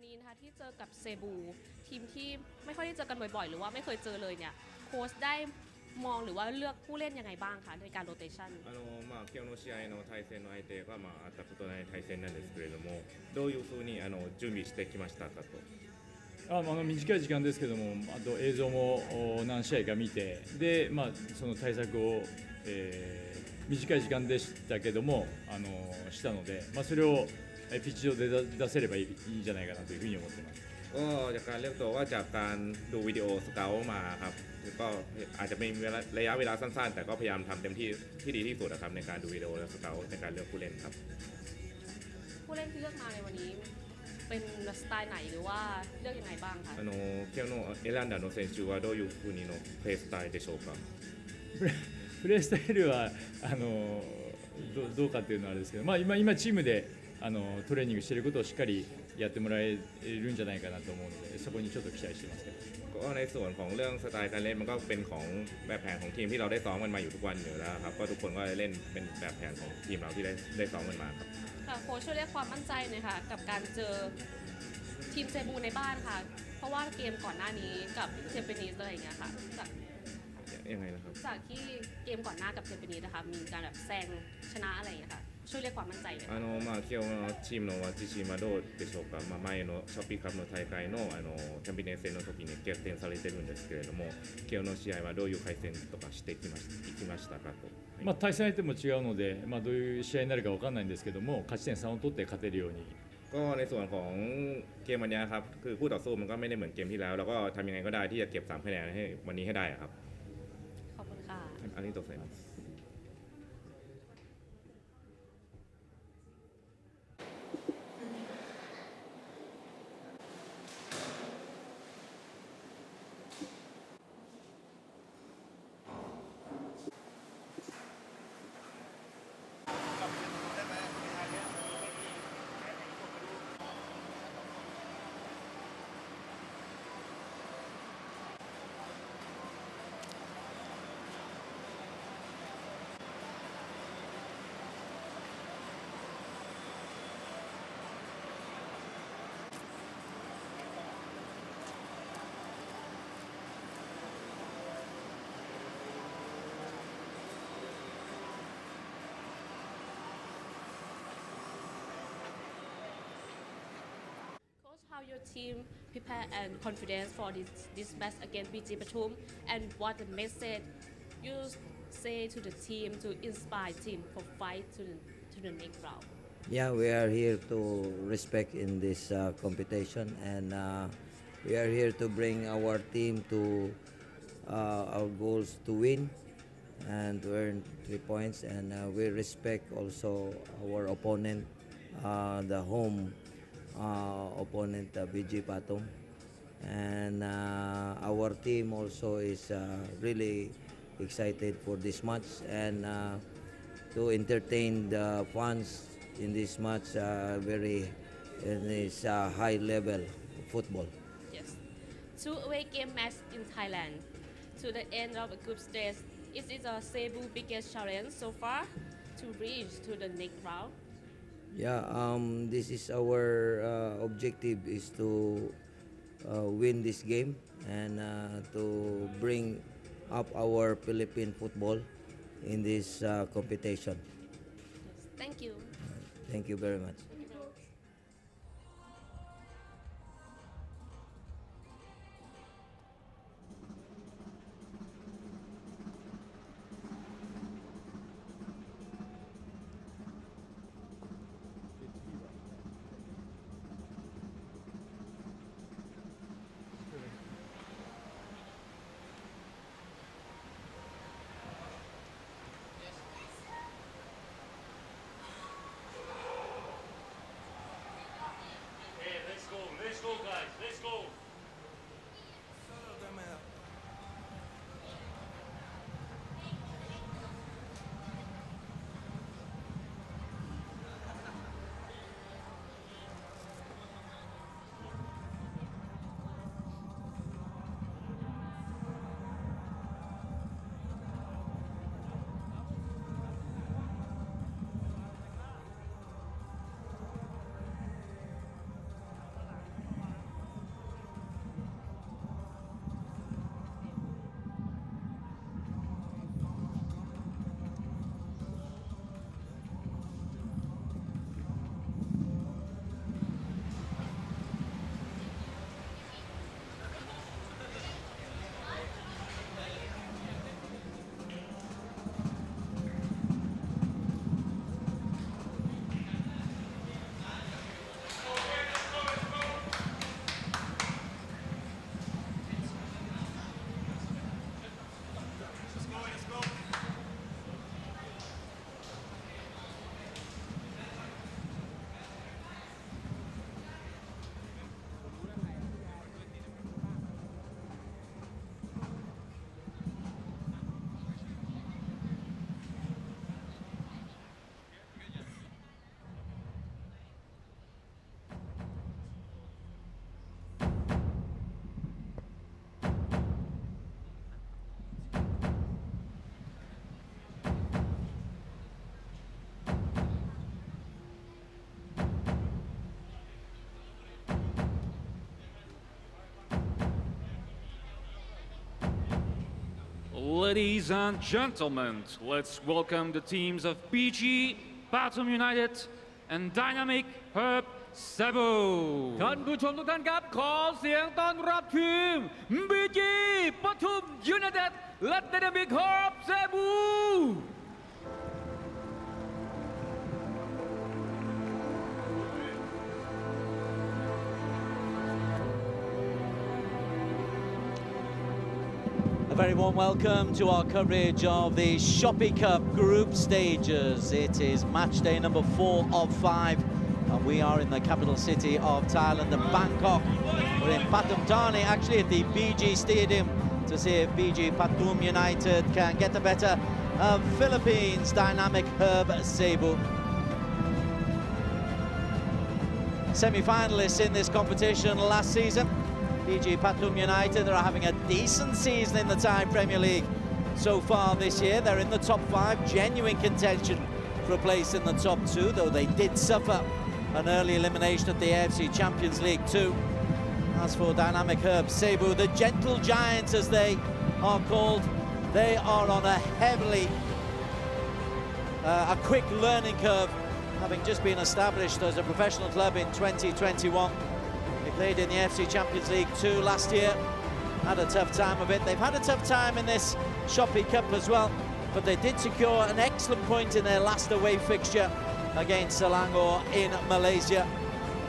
นี้นะคะที่เจอกับเซบูทีมที่ไม่ค่อยได้เจอกันบ่อยๆหรือว่าไม่เคยเจอเลยเนี่ยโค้ชได้มองหรือว่าเลือกผู้เล่นยังไงบ้างคะในการโรเตชัน今日の試合の対戦の相手が会ったことない対戦なんですけれども、どういうふうに準備してきましたかと。短い時間ですけども、あと映像も何試合か見て、で、その対策を、短い時間でしたけども、したので、それをピッチ上で出せればいいんじゃないかなというふうに思っています。ก็จากการเลือกตัวก็จากการดูวิดีโอสเกลมาครับก็อาจจะมีระยะเวลาสั้นๆแต่ก็พยายามทำเต็มที่ดีที่สุดนะครับในการดูวิดีโอและสเกลในการเลือกผู้เล่นครับผู้เล่นที่เลือกมาในวันนี้เป็นสไตล์ไหนหรือว่าเลือกยังไงบ้างคะ今日の選んだ選手はどういうふうにのプレースタイルでしょうか。プレースタイルはどうかっていうのはあれですけど、今チームでトレーニングしていることをしっかりやってもらえるんじゃないかなと思うので、そこにちょっと期待してますけど。ก็ในส่วนของเรื่องสไตล์การเล่นมันก็เป็นของแบบแผนของทีมที่เราได้ซ้อมกันมาอยู่ทุกวันอยู่แล้วครับก็ทุกคนก็เล่นเป็นแบบแผนของทีมเราที่ได้ซ้อมกันมาครับค่ะโค้ชช่วยเรียกความมั่นใจหน่อยค่ะกับการเจอทีมเซบูในบ้านค่ะเพราะว่าเกมก่อนหน้านี้กับเชมเปี้ยนลีกอะไรอย่างเงี้ยค่ะยังไงนะครับจากที่เกมก่อนหน้ากับเชมเปี้ยนลีกนะคะมีการแบบแซงชนะอะไรอย่างเงี้ยค่ะช่วยเรียกความมั่นใจเลย今日のチームの自信はどうでしょうか。前のショッピーカップの大会のチャンピオン戦の時に逆転されてるんですけれども、今日の試合はどういう改善とかしていきましたかと。対戦相手も違うので、どういう試合になるか分からないんですけども、勝ち点3を取って勝てるように。ก็ในส่วนของเกมวันนี้ครับคือคู่ต่อสู้มันก็ไม่ได้เหมือนเกมที่แล้วแล้วก็ทำยังไงก็ได้ที่จะเก็บ3คะแนนให้วันนี้ให้ได้ครับขอบคุณค่ะอันนี้ตกใส่How your team prepare and confidence for this match against PG Pathum and what the message you say to the team to inspire team for fight to the next round. Yeah, we are here to respect in this competition, and we are here to bring our team to our goals to win and to earn 3 points. And we respect also our opponent, the home opponent BG Pathum, and our team also is really excited for this match and to entertain the fans in this match very in this high level football. Yes, 2 away game match in Thailand to the end of the group stage. Is it a Cebu biggest challenge so far to reach to the next round? Yeah, this is our objective is to win this game and to bring up our Philippine football in this competition. Yes, thank you. Thank you very much. Ladies and gentlemen, let's welcome the teams of PHI, Pathum United, and Dynamic Herb Cebu. ท่านผู้ชมทุกท่านครับขอเสียงต้อนรับทีม BG ปทุมยูไนเต็ดและ Dynamic Herb Cebu. A very warm welcome to our coverage of the Shopee Cup group stages. It is match day number 4 of 5, and we are in the capital city of Thailand, Bangkok. We're in Pathum, actually at the BG Stadium, to see if BG Pathum United can get the better of Philippines Dynamic Herb Cebu. Semi-finalists in this competition last season. PHI Pathum United are having a decent season in the Thai Premier League so far this year. They're in the top 5, genuine contention for a place in the top 2, though they did suffer an early elimination at the AFC Champions League 2. As for Dynamic Herb Cebu, the gentle giants as they are called, they are on a quick learning curve, having just been established as a professional club in 2021. They played in the AFC Champions League 2 last year, had a tough time of it. They've had a tough time in this Shopee Cup as well, but they did secure an excellent point in their last away fixture against Selangor in Malaysia.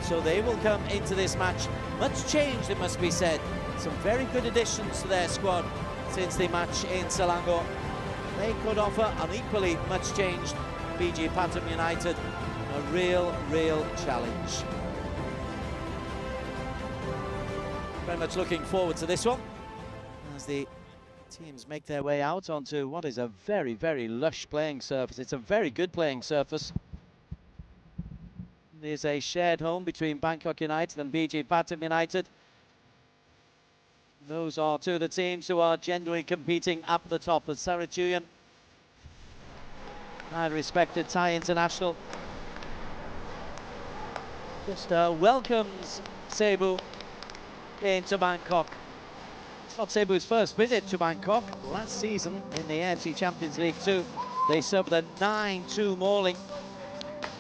So they will come into this match much changed, it must be said. Some very good additions to their squad since the match in Selangor. They could offer an equally much changed PG Pathum United a real challenge. Very much looking forward to this one as the teams make their way out onto what is a very lush playing surface. It's a very good playing surface. There's a shared home between Bangkok United and BG Pathum United. Those are two of the teams who are genuinely competing up the top. The Sarachuyan, highly respected Thai international, just welcomes Cebu into Bangkok. It's not Cebu's first visit to Bangkok. Last season in the AFC Champions League 2, they suffered a 9-2 mauling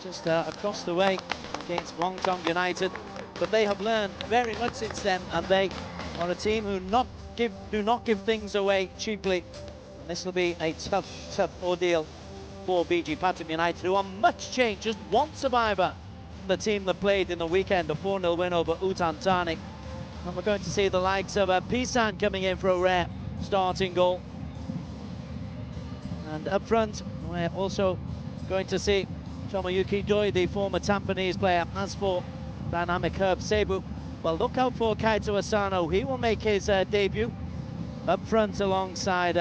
just across the way against Wongtong United. But they have learned very much since then, and they are a team who do not give things away cheaply. And this will be a tough ordeal for BG Pathum United, who are much changed. Just one survivor from the team that played in the weekend, a 4-0 win over Utan Thani. And we're going to see the likes of Pisan coming in for a rare starting goal. And up front, we're also going to see Tomoyuki Doi, the former Tampines player. As for Dynamic Herb Cebu, well, look out for Kaito Asano. He will make his debut up front alongside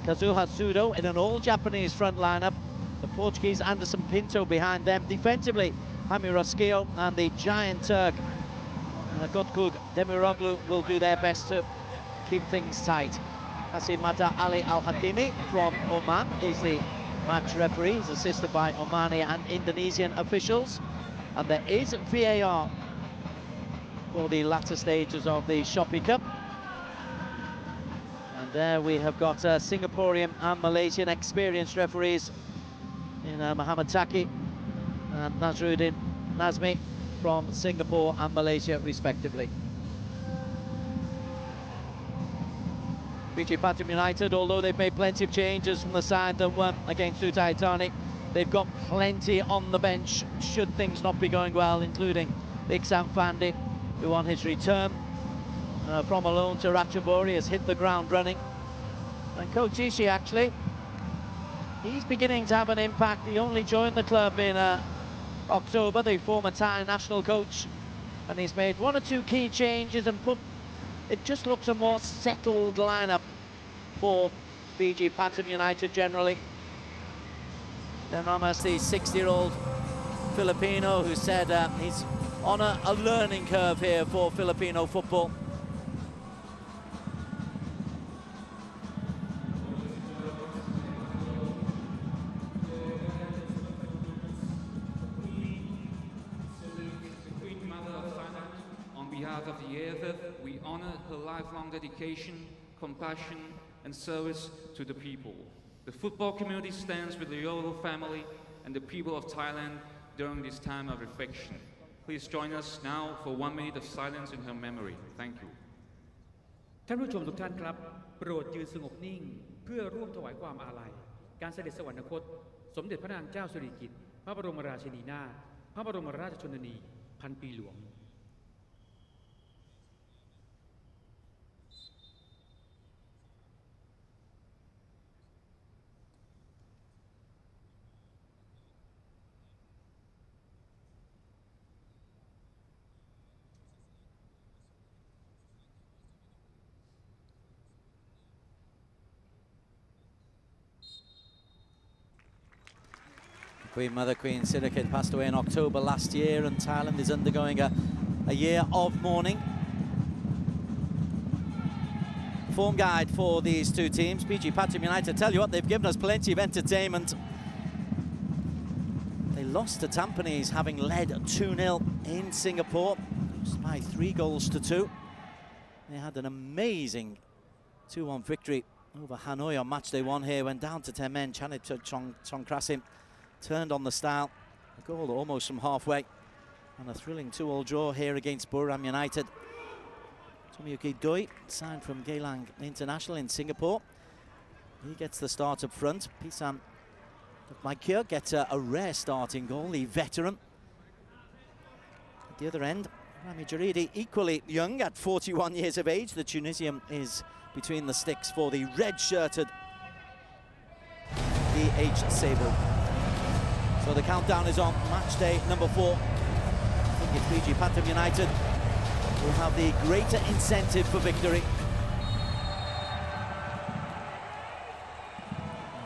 Kazuha Sudo in an all-Japanese front lineup. The Portuguese Anderson Pinto behind them. Defensively, Hami Roskio and the giant Turk Gotkug Demiroglu will do their best to keep things tight. Hasimata Ali Al-Hatimi from Oman is the match referee. He's assisted by Omani and Indonesian officials. And there is VAR for the latter stages of the Shopee Cup. And there we have got Singaporean and Malaysian experienced referees in Muhammad Taki and Nazruddin Nazmi from Singapore and Malaysia respectively. PHI Pathum United, although they've made plenty of changes from the side that won against Utai Thani, they've got plenty on the bench should things not be going well, including Big Sam Fandi, who on his return from a loan to Ratchaburi has hit the ground running. And Coach Ishii, actually, he's beginning to have an impact. He only joined the club in October, the former Thai national coach, and he's made 1 or 2 key changes and it just looks a more settled lineup for BG Pathum United generally. Then Ramos, the 60-year-old Filipino, who said he's on a learning curve here for Filipino football. On behalf of the AFF, we honor her lifelong dedication, compassion, and service to the people. The football community stands with the Yolo family and the people of Thailand during this time of reflection. Please join us now for 1 minute of silence in her memory. Thank you. ท่านผู้ชมทุกท่านครับโปรดยืนสงบนิ่งเพื่อร่วมถวายความอาลัยการเสด็จสวรรคตสมเด็จพระนางเจ้าสิริกิติ์พระบรมราชินีนาถพระบรมราชชนนีพันปีหลวง Mother Queen Sirikit passed away in October last year, and Thailand is undergoing a year of mourning. Form guide for these two teams. PG Pathum United, tell you what, they've given us plenty of entertainment. They lost to Tampines, having led 2-0 in Singapore, lost by 3-2. They had an amazing 2-1 victory over Hanoi on match day 1 here, went down to 10 men. Chanit Chongkrasim turned on the style, a goal almost from halfway, and a thrilling 2-2 draw here against Buriram United. Tomiyuki Doi, signed from Geylang International in Singapore. He gets the start up front. Pisam Maikyo gets a rare starting goal, the veteran. At the other end, Rami Jaridi, equally young at 41 years of age. The Tunisian is between the sticks for the red-shirted PH Cebu. So the countdown is on, match day number 4. I think it's PG Pathum United will have the greater incentive for victory.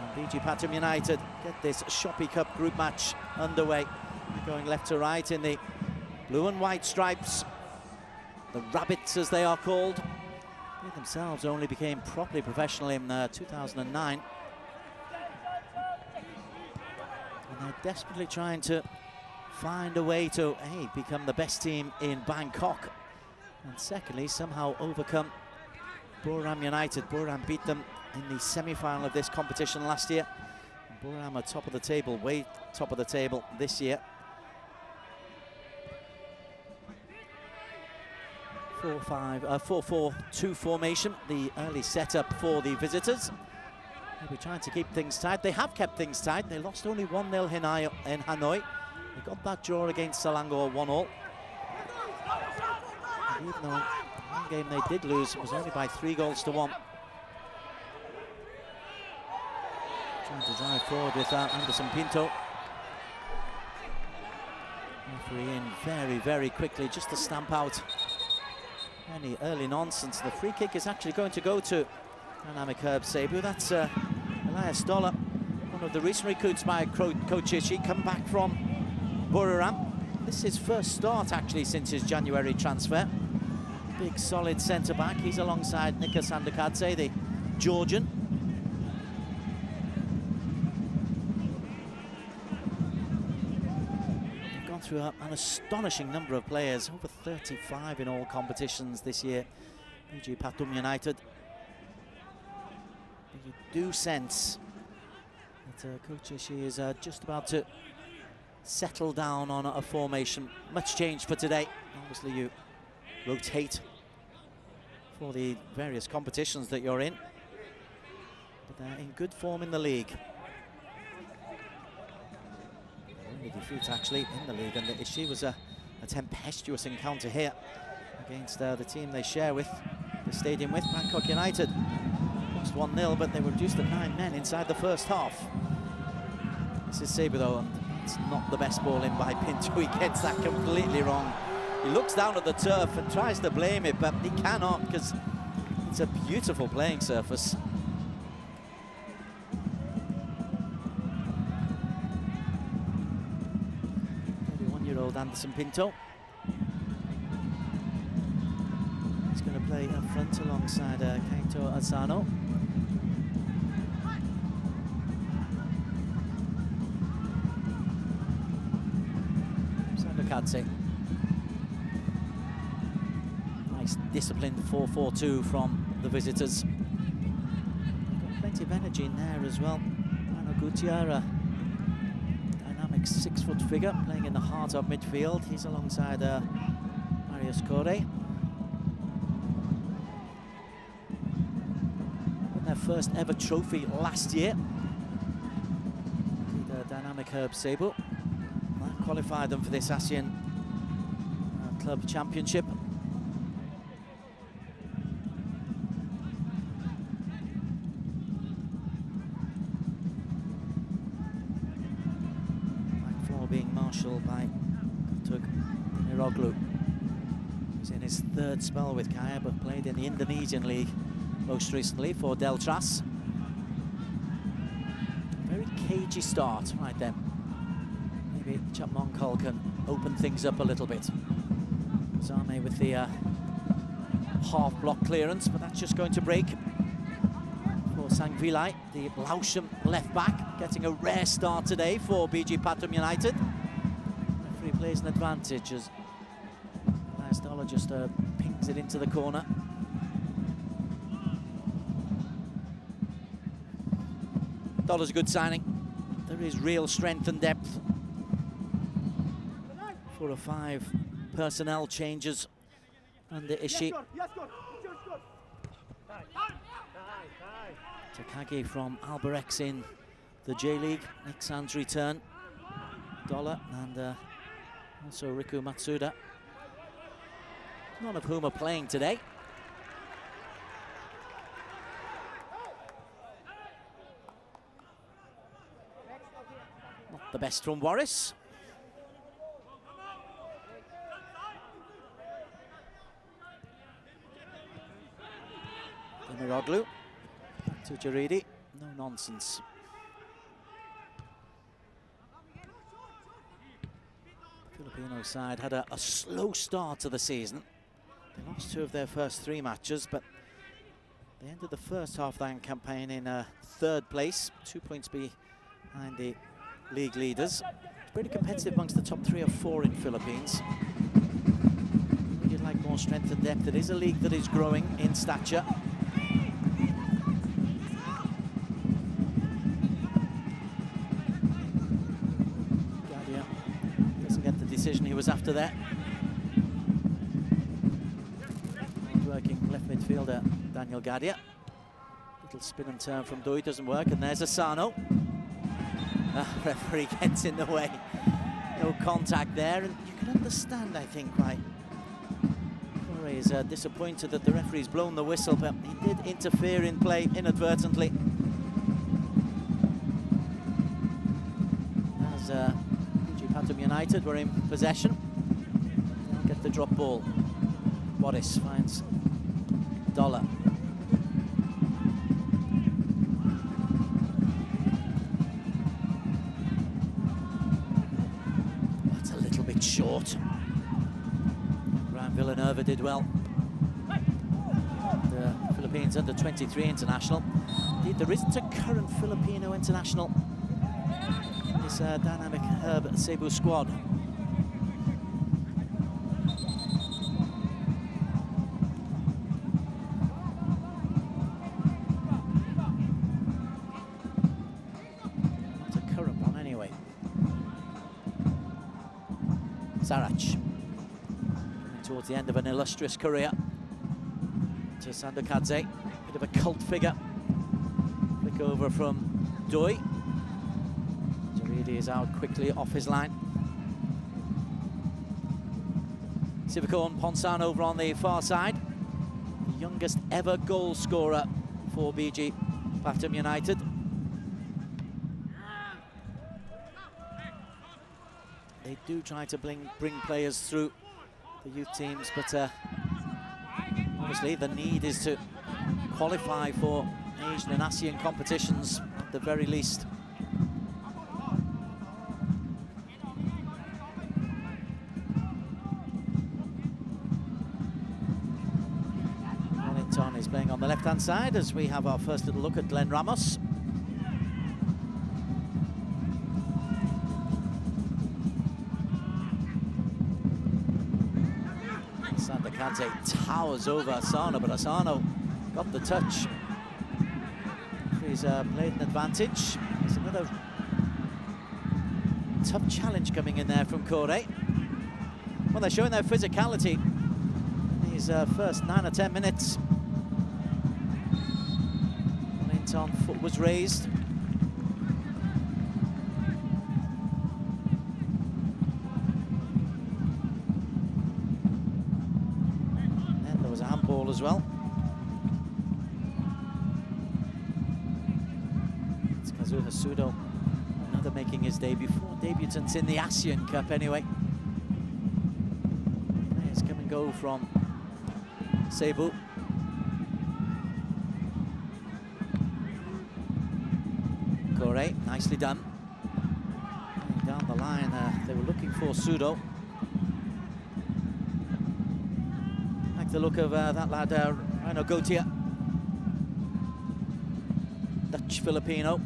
And PG Pathum United get this Shopee Cup group match underway. They're going left to right in the blue and white stripes. The Rabbits, as they are called. They themselves only became properly professional in 2009. And they're desperately trying to find a way to, A, become the best team in Bangkok, and secondly, somehow overcome Buriram United. Buriram beat them in the semi-final of this competition last year. Buriram are top of the table, way top of the table this year. 4-4-2 formation, the early setup for the visitors. They'll be trying to keep things tight. They have kept things tight. They lost only 1-0 in Hanoi. They got that draw against Selangor 1-1. Even though one game they did lose, it was only by 3-1. Trying to drive forward with Anderson Pinto. Referee in very, very quickly just to stamp out any early nonsense. The free kick is actually going to go to Dynamic Herb Cebu. That's Elias Dollar, one of the recent recruits by Coach Ishi, come back from Buriram. This is his first start actually since his January transfer. Big solid centre-back. He's alongside Nika Sandakadze, the Georgian. They've gone through an astonishing number of players, over 35 in all competitions this year. PG Pathum United. You do sense that Coach Ishi is just about to settle down on a formation. Much change for today. Obviously you rotate for the various competitions that you're in, but they're in good form in the league. The only defeat actually in the league, and Ishi was a tempestuous encounter here against the team they share with the stadium with, Bangkok United. Lost 1-0, but they were reduced to 9 men inside the first half. This is Cebu though, and it's not the best ball in by Pinto. He gets that completely wrong. He looks down at the turf and tries to blame it, but he cannot, because it's a beautiful playing surface. One-year-old Anderson Pinto. He's going to play up front alongside Kaito Asano. Sandakadze. Nice disciplined 4-4-2 from the visitors. plenty of energy in there as well. Mano Gutierrez, dynamic 6-foot figure, playing in the heart of midfield. He's alongside Marius Corey. Won their first ever trophy last year. The dynamic Herb Cebu. That qualified them for this ASEAN Club Championship. Being marshalled by Pathum. He's in his third spell with Kaya, but played in the Indonesian league most recently for Deltras. Very cagey start right then. Maybe Chapmonkol can open things up a little bit. Zame with the half block clearance, but that's just going to break for Sang Vilai, the Laotian left back, getting a rare start today for BG Pathum United. Referee plays an advantage as Elias Dollar just pings it into the corner. Dollar's a good signing. There is real strength and depth. 4 or 5 personnel changes under Ishii. Takagi from Albirex in the J-League, Nick San's return. Dollar and also Riku Matsuda, none of whom are playing today. Not the best from Warris. Demirodlu. To Jaridi, no nonsense. Filipino side had a slow start to the season. They lost 2 of their first 3 matches, but they ended the first half of that campaign in 3rd place, 2 points behind the league leaders. It's pretty competitive amongst the top 3 or 4 in Philippines. You'd like more strength and depth. It is a league that is growing in stature. Decision he was after there. Working left midfielder Daniel Gadia. Little spin and turn from Doi doesn't work, and there's Asano. Referee gets in the way. No contact there, and you can understand, I think, why Corey is disappointed that the referee's blown the whistle, but he did interfere in play inadvertently. As Pathum United were in possession. They'll get the drop ball. Warris finds Dollar. That's a little bit short. Brian Villanueva did well. The Philippines under-23 international. Indeed, there isn't a current Filipino international this dynamic Herb Cebu squad. Not a current one anyway. Sarach, towards the end of an illustrious career. To Sandokadze, bit of a cult figure. Flick over from Doi. He is out quickly off his line. Sivakon Ponsan over on the far side. The youngest ever goal scorer for BG Pathum United. They do try to bring players through the youth teams, but obviously the need is to qualify for Asian and ASEAN competitions at the very least. Is playing on the left-hand side as we have our first little look at Glenn Ramos. Sandokadze towers over Asano, but Asano got the touch. Referee's played an advantage. There's another tough challenge coming in there from Corey. Well, they're showing their physicality in these first 9 or 10 minutes. Wellington foot was raised. And then there was a handball as well. It's Kazuha Sudo, another making his debut. 4 debutants in the ASEAN Cup anyway. Players come and go from Cebu. Corey, nicely done. Going down the line, they were looking for Sudo. Like the look of that lad, Rino Gautier. Dutch Filipino.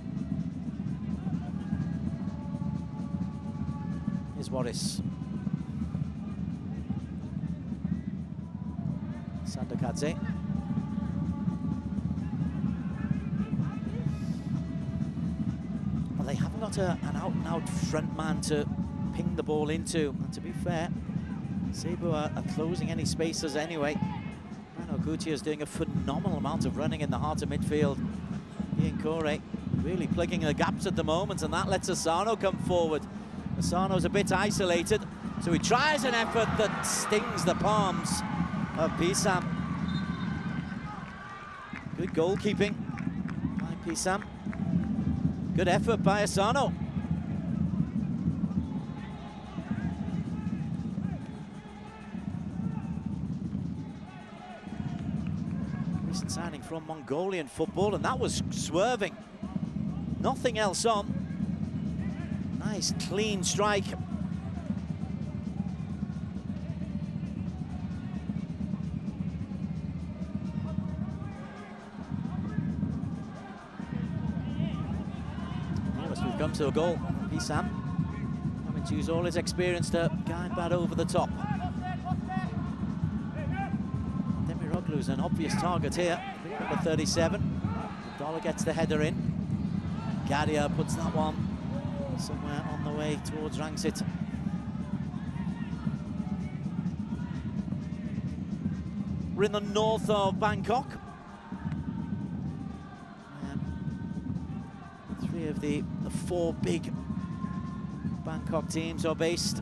Here's Morris. Sandokadze. Well, they haven't got an out-and-out front man to ping the ball into. And to be fair, Cebu are closing any spaces anyway. Rino Gautier is doing a phenomenal amount of running in the heart of midfield. Ian Corey really plugging the gaps at the moment, and that lets Asano come forward. Asano's a bit isolated, so he tries an effort that stings the palms of Pisam. Good goalkeeping by Pisam. Good effort by Asano. Recent signing from Mongolian football, and that was swerving. Nothing else on. Nice clean strike. Nearest we've come to a goal. Pisam having to use all his experience to guide that over the top. Demiroglu's an obvious target here. Number 37. Dollar gets the header in. Gadia puts that one somewhere on the way towards Rangsit. We're in the north of Bangkok. 3 of the 4 big Bangkok teams are based.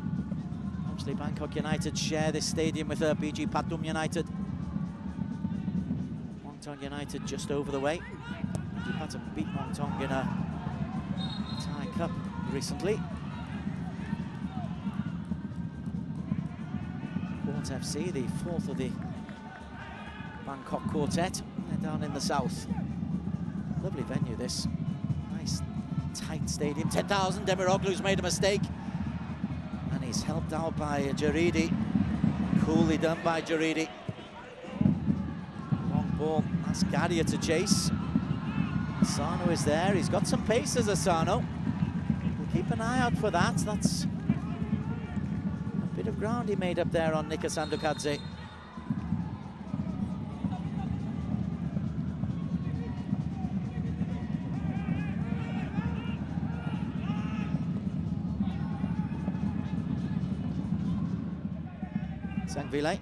Obviously, Bangkok United share this stadium with BG Pathum United. Muangthong United just over the way. BG Pathum beat Muangthong in a Thai Cup recently. Port FC, the 4th of the Bangkok quartet. They're down in the south. Lovely venue, this. Nice, tight stadium. 10,000. Demiroglu's made a mistake. And he's helped out by Jaridi. Coolly done by Jaridi. Long ball. That's Gadia to chase. Asano is there. He's got some pace as Asano. We'll keep an eye out for that. That's a bit of ground he made up there on Nika Sandokadze. Sangvile.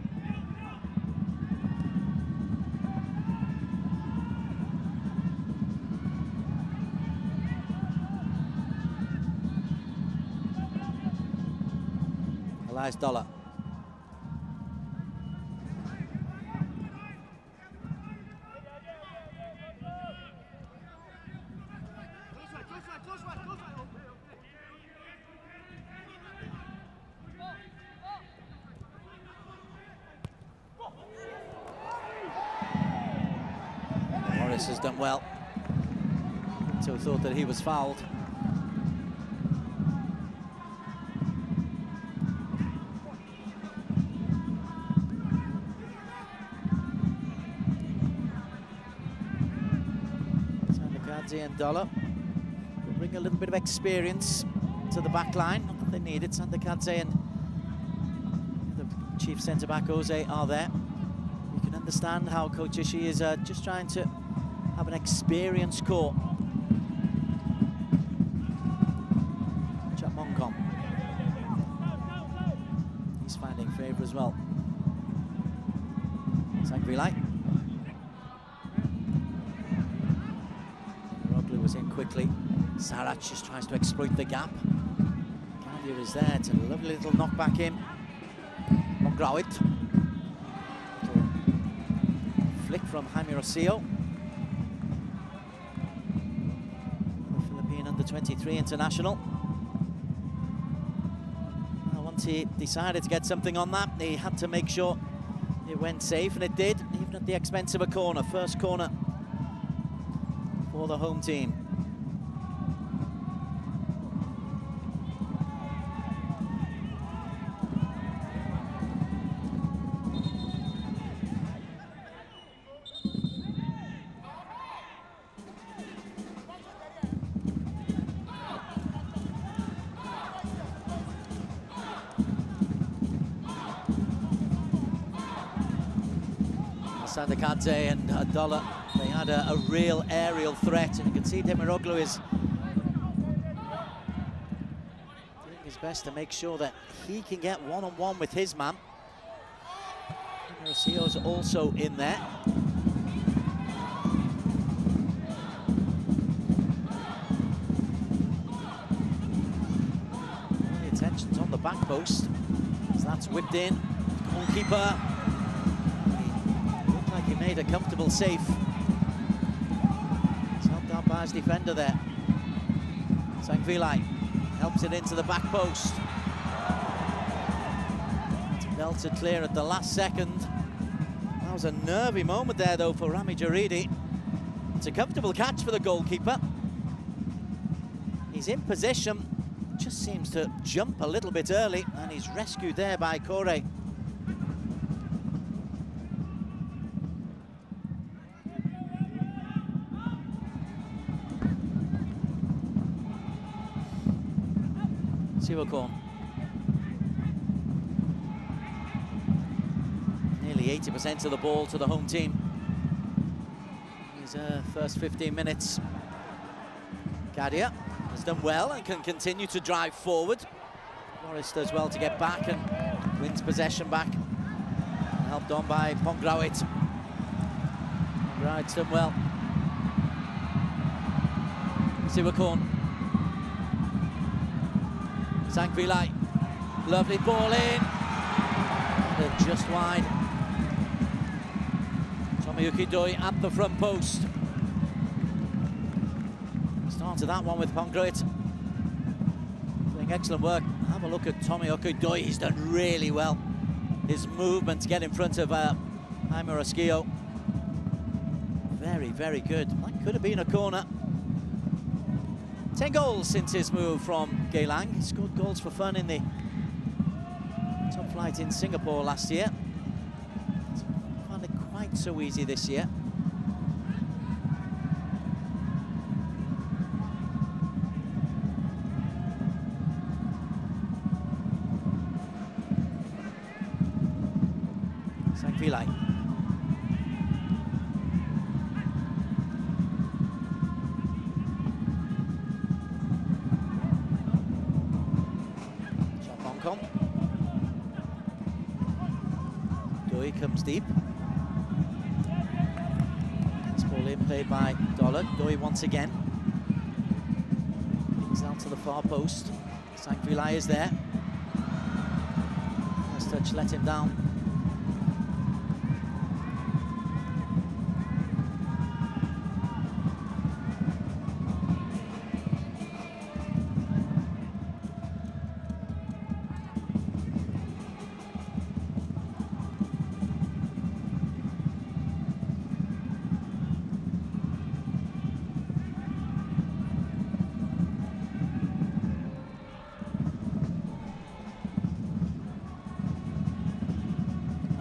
Elias Dollar. Morris has done well. So thought that he was fouled. And Dollar will bring a little bit of experience to the back line. Not that they need it. Sandokadze and the chief centre-back Jose are there. You can understand how Coach Ishii is just trying to have an experienced core. Mongkong. He's finding favour as well. Sangvilai. Roglu was in quickly. Sarac just tries to exploit the gap. Kadia is there. It's a lovely little knockback in. Mongrawit. Flick from Jaime Rosillo. The Philippine under-23 international. Once he decided to get something on that, he had to make sure it went safe, and it did, even at the expense of a corner. First corner for the home team. Sandakadze and Adola, they had a real aerial threat, and you can see Demiroglu is doing his best to make sure that he can get one-on-one with his man. Rosillo's also in there. The attention's on the back post, so that's whipped in. Goalkeeper. He made a comfortable save. He's helped out by his defender there. Sangvilai helps it into the back post. It's belted clear at the last second. That was a nervy moment there, though, for Rami Jaridi. It's a comfortable catch for the goalkeeper. He's in position, just seems to jump a little bit early, and he's rescued there by Kore. Siwakon. Nearly 80% of the ball to the home team. His first 15 minutes. Kadia has done well and can continue to drive forward. Morris does well to get back and wins possession back. Helped on by Pongrawit. Pongrawit's done well. Siwakon. Sangvilai, lovely ball in, and just wide. Tomoyuki Doi at the front post. Started that one with Pongrawit. Doing excellent work. Have a look at Tomoyuki Doi, he's done really well. His movement to get in front of Jaime Rosillo. Very, very good. That could have been a corner. 10 goals since his move from Geylang. He scored goals for fun in the top flight in Singapore last year. It's found it quite so easy this year. Sangvilai. Doi comes deep. It's ball in, played by Dollar. Doi once again. Brings out to the far post. Sangvilai is there. First touch let him down.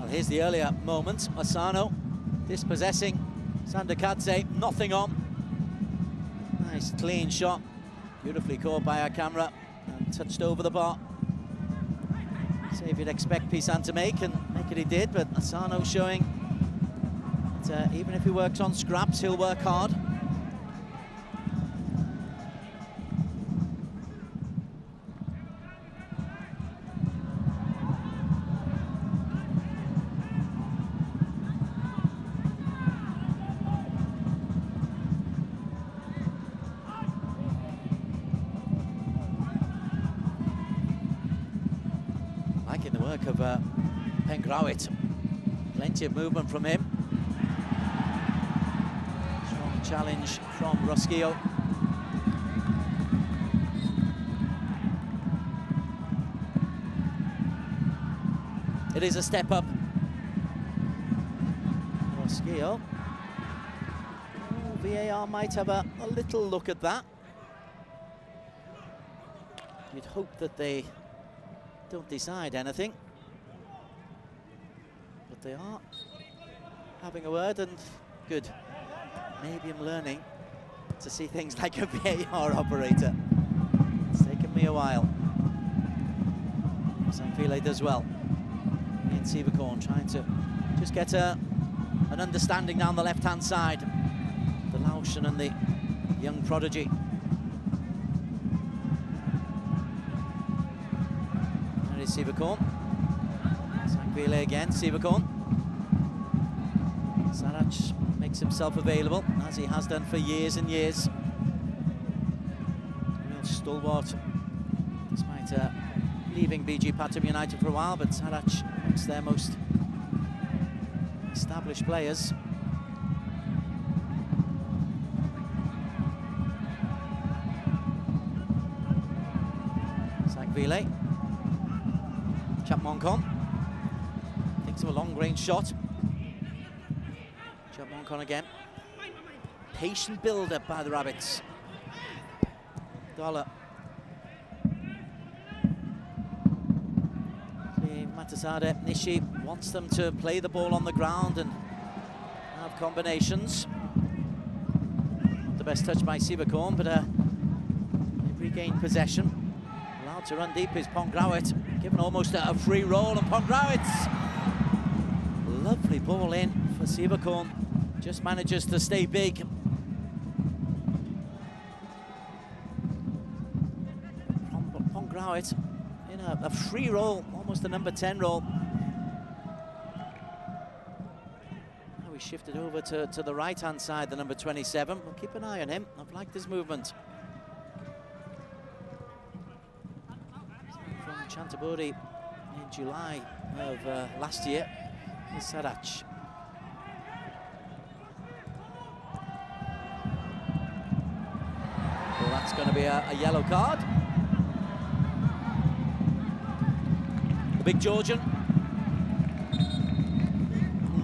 Here's the earlier moment. Asano dispossessing Sandakadze, nothing on. Nice clean shot, beautifully caught by our camera and touched over the bar. Save you'd expect Pisan to make, and make it he did, but Asano showing it's even if he works on scraps, he'll work hard. Liking the work of Pengrawit. Plenty of movement from him. Strong challenge from Roskillo. It is a step up. Roskillo. Oh, VAR might have a little look at that. You'd hope that they don't decide anything. But they are having a word, and good. Maybe I'm learning to see things like a VAR operator. It's taken me a while. Sanfile does well. Ian Seavercorn trying to just get an understanding down the left-hand side. The Laotian and the young prodigy. There is Seavercorn. Sanfile again, Seavercorn. Sarach makes himself available, as he has done for years and years. Real stalwart, despite leaving BG Pathum United for a while, but Sarach amongst their most established players. Sagvile. Chapmonkon. Thinks of a long-range shot. Chapmonkon again. Patient build-up by the Rabbits. Dollar. Matasade Nishi wants them to play the ball on the ground and have combinations. Not the best touch by Seavercorn, but they've regained possession. Allowed to run deep is Pengrawit, given almost a free roll, and Pengrawit's lovely ball in for Seavercorn. Just manages to stay big. Pengrawit in a free roll, almost a number 10 roll. Now we shifted over to the right-hand side, the number 27. We'll keep an eye on him. I've liked his movement. From Chantaburi in July of last year is Sarach. Well, that's going to be a yellow card. The big Georgian.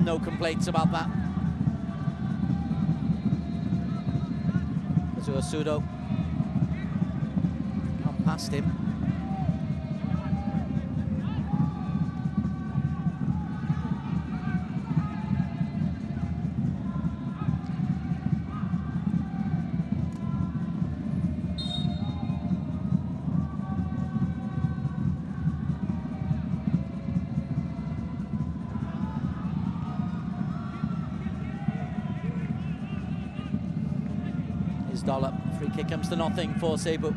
No complaints about that. Kazuo Sudo. Gone past him. Dollar. Free kick comes to nothing for Cebu,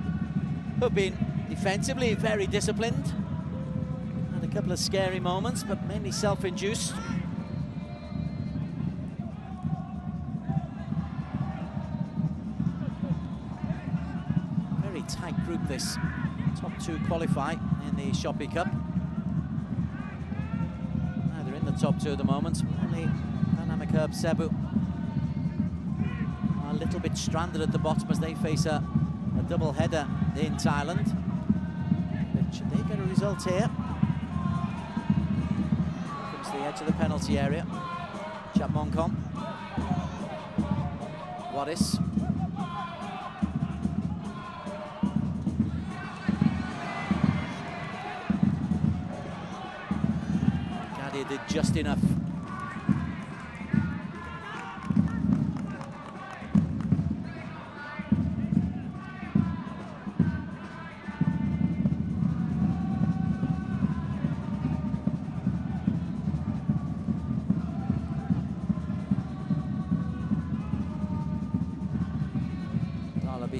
who've been defensively very disciplined. Had a couple of scary moments, but mainly self-induced. Very tight group this. Top two qualify in the Shopee Cup. They're in the top two at the moment. Only Dynamic Herb Cebu a little bit stranded at the bottom as they face a double header in Thailand. But should they get a result here? Comes to the edge of the penalty area. Chapmonkon. Waris. Gadia did just enough.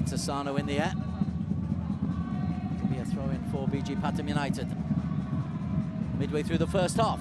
Tasano in the air. It'll be a throw-in for BG Pathum United. Midway through the first half.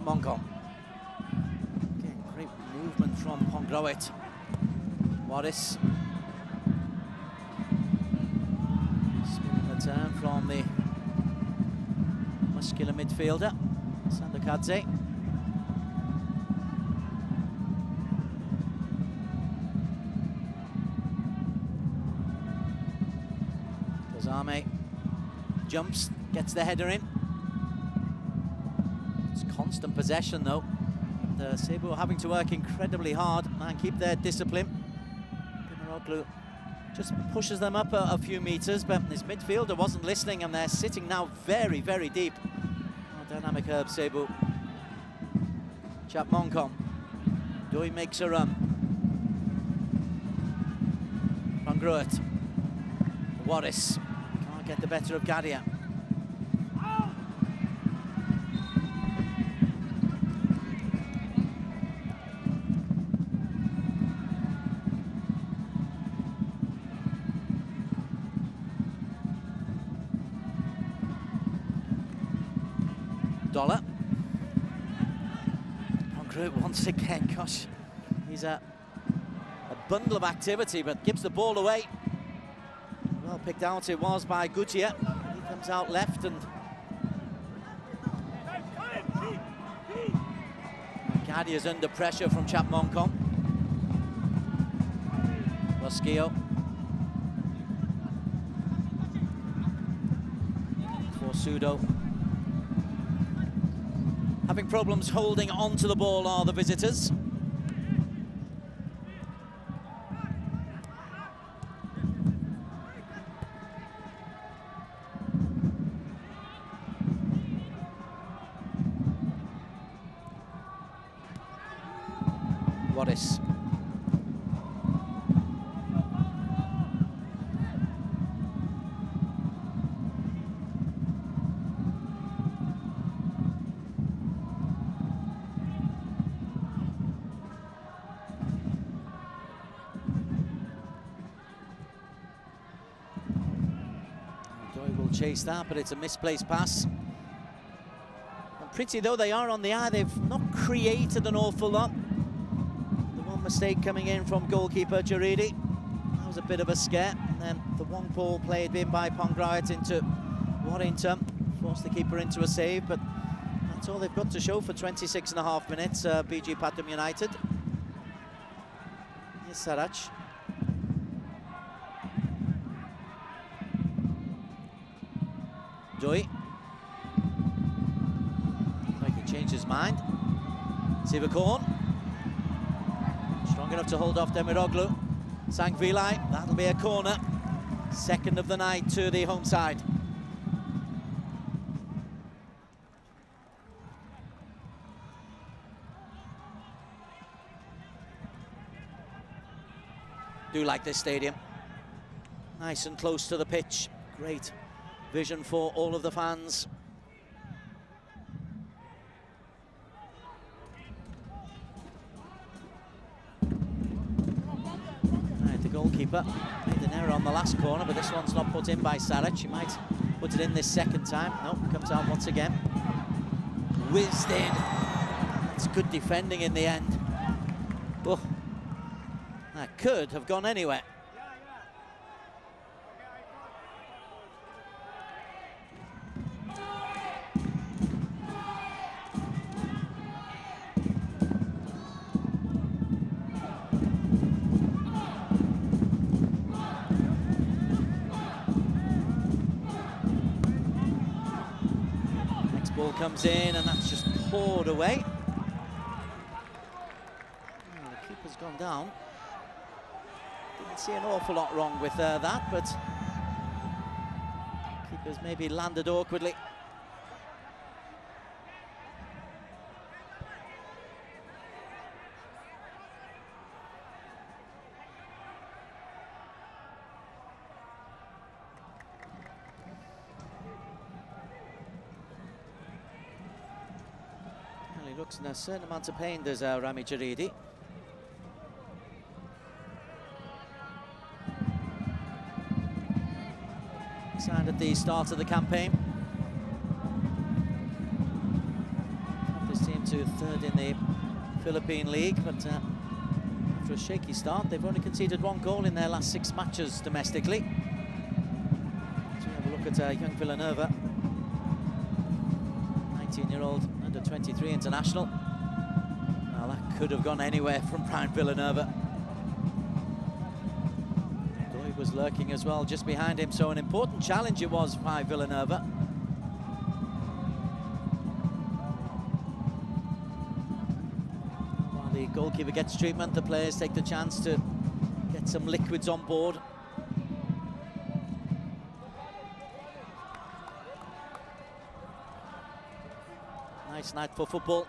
Monkom. Again, great movement from Pongroit. Morris. Spinning the turn from the muscular midfielder, Sandokadze. Kazame jumps, gets the header in. Constant possession though. Cebu are having to work incredibly hard and keep their discipline. Pimaroglu just pushes them up a few metres, but his midfielder wasn't listening, and they're sitting now very, very deep. Oh, dynamic Herb Cebu. Chap Monkom. Doi makes a run. Van Gruet. Warris can't get the better of Gadia. Dollar. Once again, gosh, he's a bundle of activity, but gives the ball away. Well picked out it was by Gutierrez. He comes out left, and Gadia's under pressure from Chap Monkom. Bosquillo. For Sudo. Having problems holding on to the ball are the visitors. Warris. Chase that, but it's a misplaced pass. And pretty though they are on the eye, they've not created an awful lot. The one mistake coming in from goalkeeper Jaridi, that was a bit of a scare. And then the one ball played in by Pongroit into Warrington, forced the keeper into a save, but that's all they've got to show for 26.5 minutes, BG Pathum United. Here's Sarach. Doi. Like he changed his mind. Sivakorn. Strong enough to hold off Demiroglu. Sangvilai. That'll be a corner. Second of the night to the home side. Do like this stadium. Nice and close to the pitch. Great vision for all of the fans. Right, the goalkeeper made an error on the last corner, but this one's not put in by Sarach. He might put it in this second time. Nope, comes out once again. Whizzed in. It's good defending in the end. Oh, that could have gone anywhere. Ball comes in, and that's just poured away. Oh, the keeper's gone down. Didn't see an awful lot wrong with that, but keeper's maybe landed awkwardly. looks in a certain amount of pain, there's Rami Jaridi. Signed at the start of the campaign. This team to third in the Philippine League, but after a shaky start, they've only conceded 1 goal in their last 6 matches domestically. So we have a look at young Villanueva, 19-year-old under-23 international. Now that could have gone anywhere from prime Villanueva. Though he was lurking as well just behind him, so an important challenge it was by Villanueva. While the goalkeeper gets treatment, the players take the chance to get some liquids on board. Nice night for football.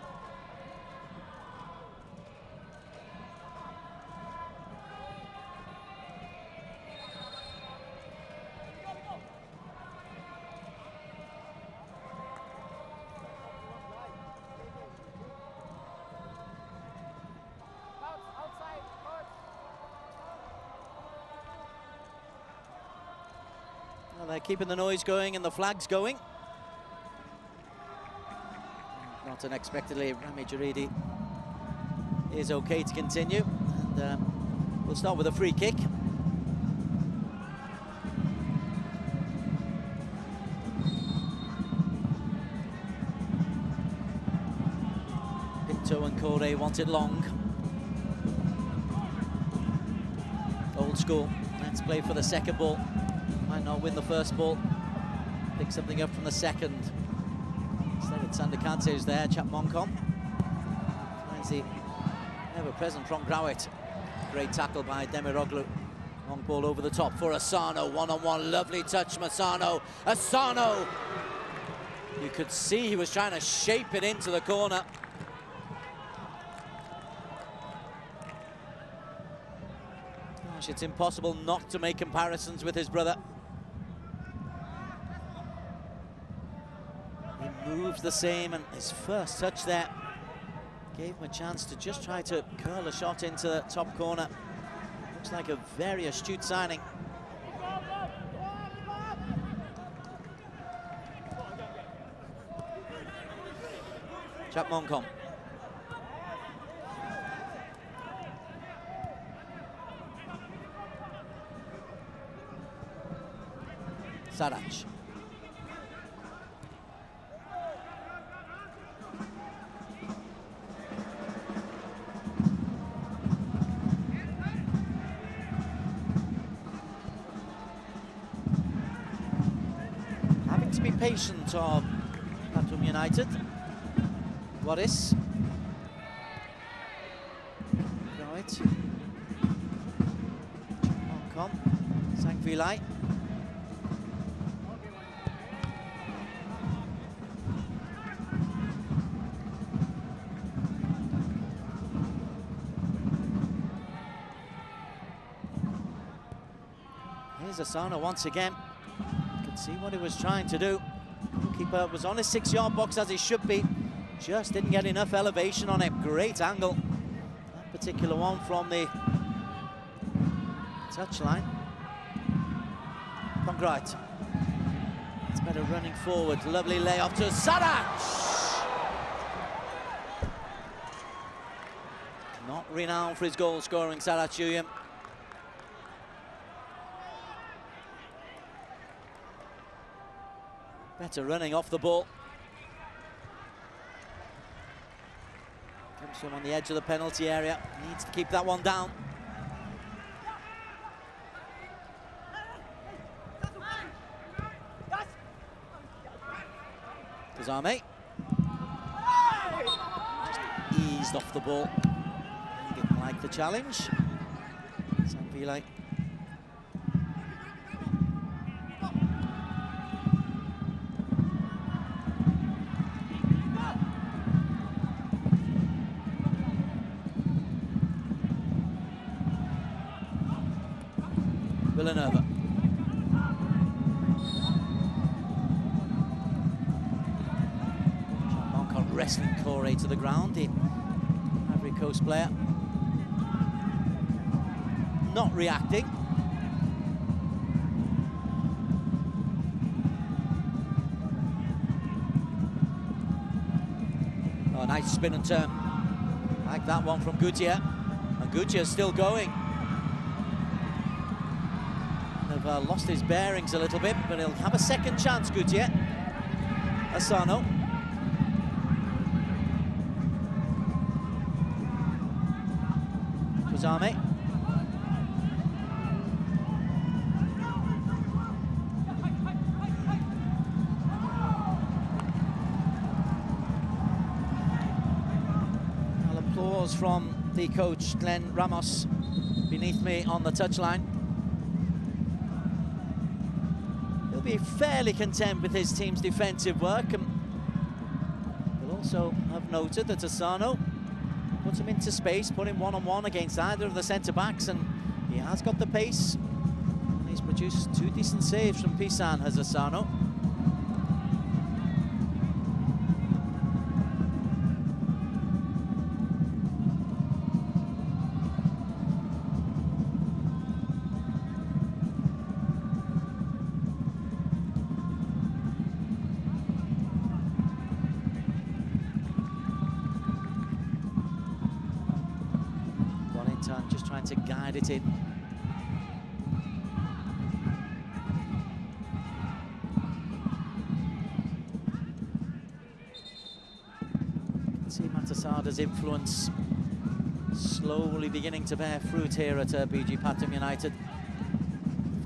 Well, they're keeping the noise going and the flags going. Not unexpectedly, Rami Jaridi is okay to continue. And we'll start with a free kick. Pinto and Kore want it long. Old school. Let's play for the second ball. Might not win the first ball. Pick something up from the second. Instead it's Sandikante who's there, Chapmoncom. Finds the ever-present Ron Growit. Great tackle by Demiroglu. Long ball over the top for Asano. One-on-one, lovely touch, Masano. Asano! You could see he was trying to shape it into the corner. Gosh, it's impossible not to make comparisons with his brother. He moves the same, and his first touch there gave him a chance to just try to curl a shot into the top corner. Looks like a very astute signing. Chapmoncom. Sarach. Having to be patient of Pathum United. Boris. Right. Chapmoncom. Sangvilai. Here's Asano once again. You can see what he was trying to do. Goalkeeper was on his 6-yard box as he should be. Just didn't get enough elevation on him. Great angle. That particular one from the touchline. Pongrait. It's better running forward. Lovely layoff to Sarach. Not renowned for his goal scoring, Sarach Uyum. Better running off the ball. Comes from on the edge of the penalty area. Needs to keep that one down. Kazame. Just eased off the ball. He didn't like the challenge. Sangvilai. Villanueva. wrestling Corey to the ground, the Ivory Coast player. Not reacting. Oh, nice spin and turn. Like that one from Goutier. And Goutier's still going. Have lost his bearings a little bit, but he'll have a second chance, Goutier. Asano. Kuzame. Well, applause from the coach, Glenn Ramos, beneath me on the touchline. He'll be fairly content with his team's defensive work, and he'll also have noted that Asano put him into space, put him one-on-one against either of the centre-backs, and he has got the pace. And he's produced 2 decent saves from Pisan, has Asano. Just trying to guide it in. See Matasada's influence slowly beginning to bear fruit here at BG Pathum United.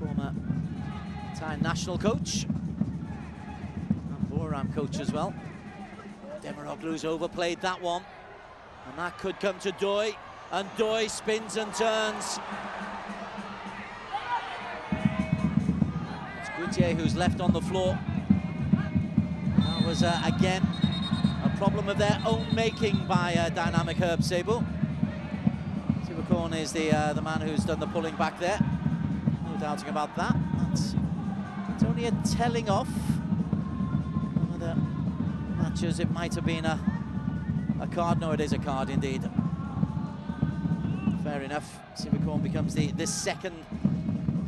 Former Thai national coach and Boram coach as well. Demiroglu's overplayed that one, and that could come to Doi. And Doi spins and turns. It's Goutier who's left on the floor. That was, again, a problem of their own making by Dynamic Herb Cebu. Sivakorn is the man who's done the pulling back there. No doubting about that. It's only a telling off. One of the matches, it might have been a card. No, it is a card indeed. Fair enough. Sivakorn becomes the second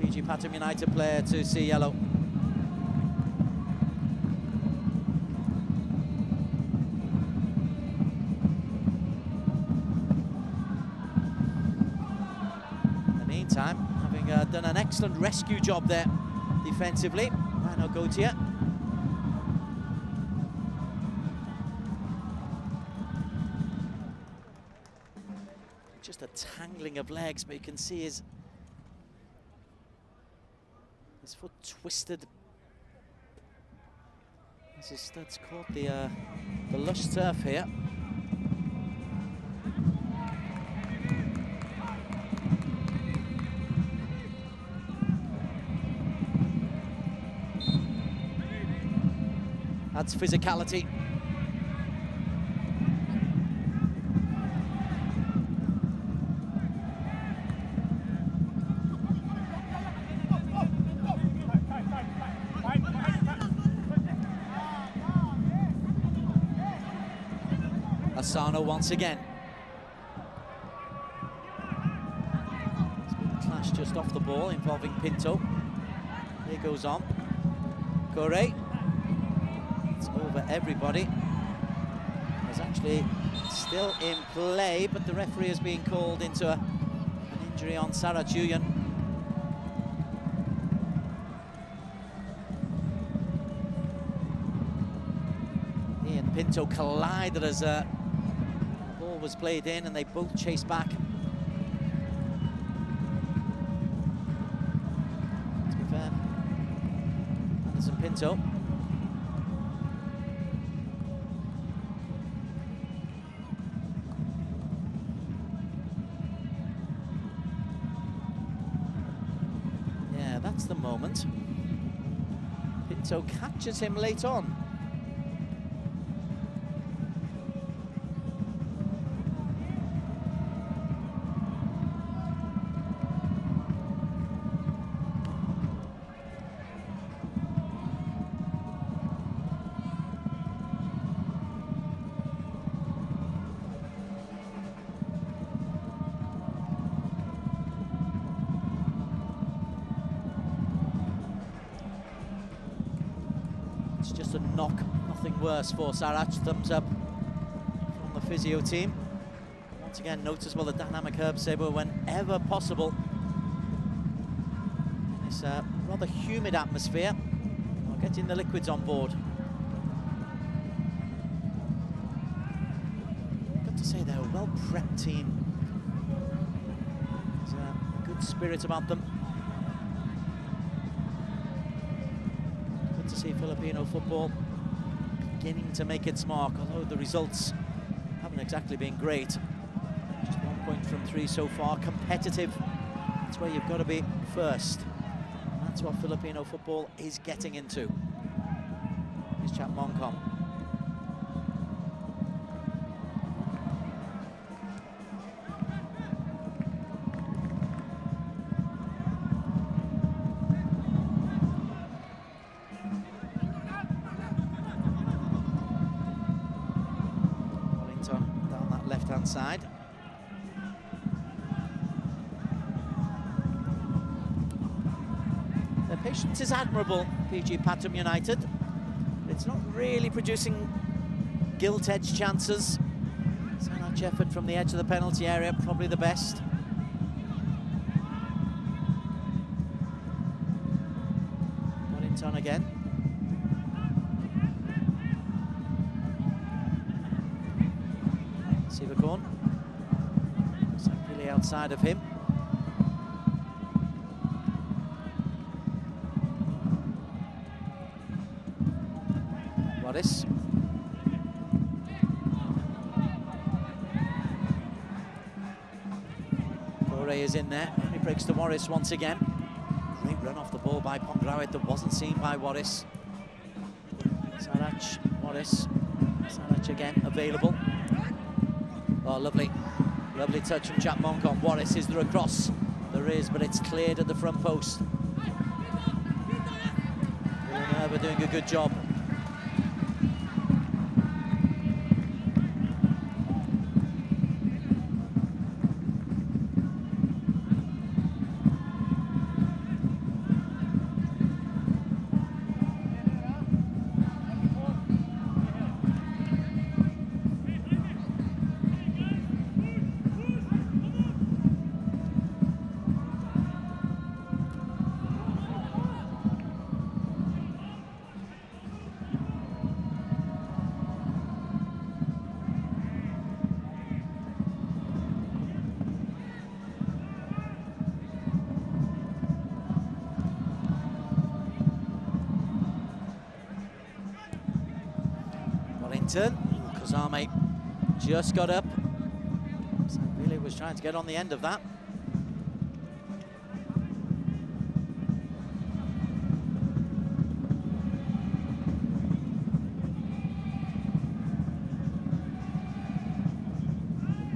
PG Pathum United player to see yellow. In the meantime, having done an excellent rescue job there defensively, Rhino Gautier. Just a tangling of legs, but you can see his foot twisted as his studs caught the lush turf here. That's physicality. Asano once again. It's been a clash just off the ball involving Pinto. Here goes on. Corey. It's over everybody. It's actually still in play, but the referee is being called into an injury on Sarah Chuyan. He and Pinto collided as the ball was played in, and they both chased back. To be fair, Anderson Pinto. Yeah, that's the moment. Pinto catches him late on. It's just a knock, nothing worse for Sarach. Thumbs up from the physio team. Once again, noticeable the dynamic Herb Cebu whenever possible. In this rather humid atmosphere, while getting the liquids on board. Got to say they're a well-prepped team. There's a good spirit about them. Good to see Filipino football beginning to make its mark, although the results haven't exactly been great. Just 1 point from 3 so far. Competitive, that's where you've got to be first. And that's what Filipino football is getting into. Here's Chap Mongkong. Down that left-hand side. Their patience is admirable, PG Pathum United. It's not really producing gilt-edged chances. Sarach effort from the edge of the penalty area, probably the best. Wellington again. Sivakorn. Really outside of him. Waris. Corre is in there. He breaks to Waris once again. Great run off the ball by Pongrawit that wasn't seen by Waris. Sarach, Waris. Sarach again available. Oh, lovely. Lovely touch from Chap Mongkong. Waris, is there a cross? There is, but it's cleared at the front post. Villanueva doing a good job. Kazame just got up. Really was trying to get on the end of that.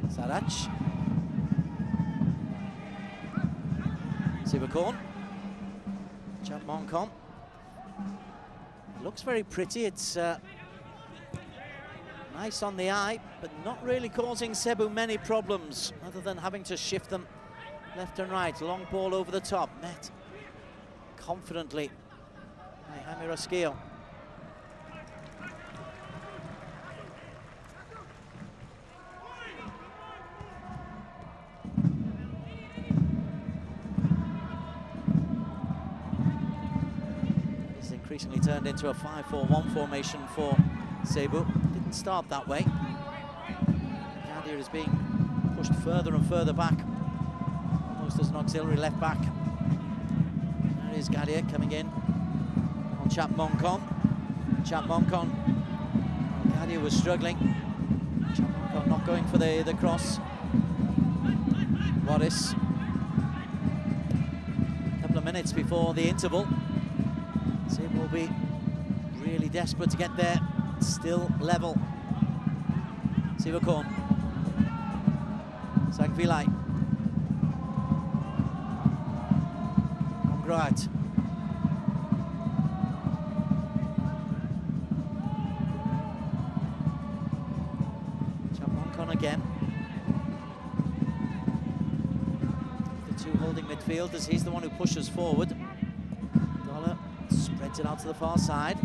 Sarach. Sivakorn. Chap Mongkong. It looks very pretty. It's nice on the eye, but not really causing Cebu many problems, other than having to shift them left and right. Long ball over the top, met confidently by Jaime Rasquillo. It's increasingly turned into a 5-4-1 formation for Cebu. Didn't start that way. Gadia is being pushed further and further back, almost as an auxiliary left back. There is Gadia coming in on Chap Mongkong. Chap Mongkong. Gadia was struggling. Chap Mongkong not going for the cross. Waris. A couple of minutes before the interval. Cebu will be really desperate to get there. Still level. Sivakorn. Sangvilai. Pongrawit. Chap Mongkong again. The two holding midfielders. He's the one who pushes forward. Dollar spreads it out to the far side.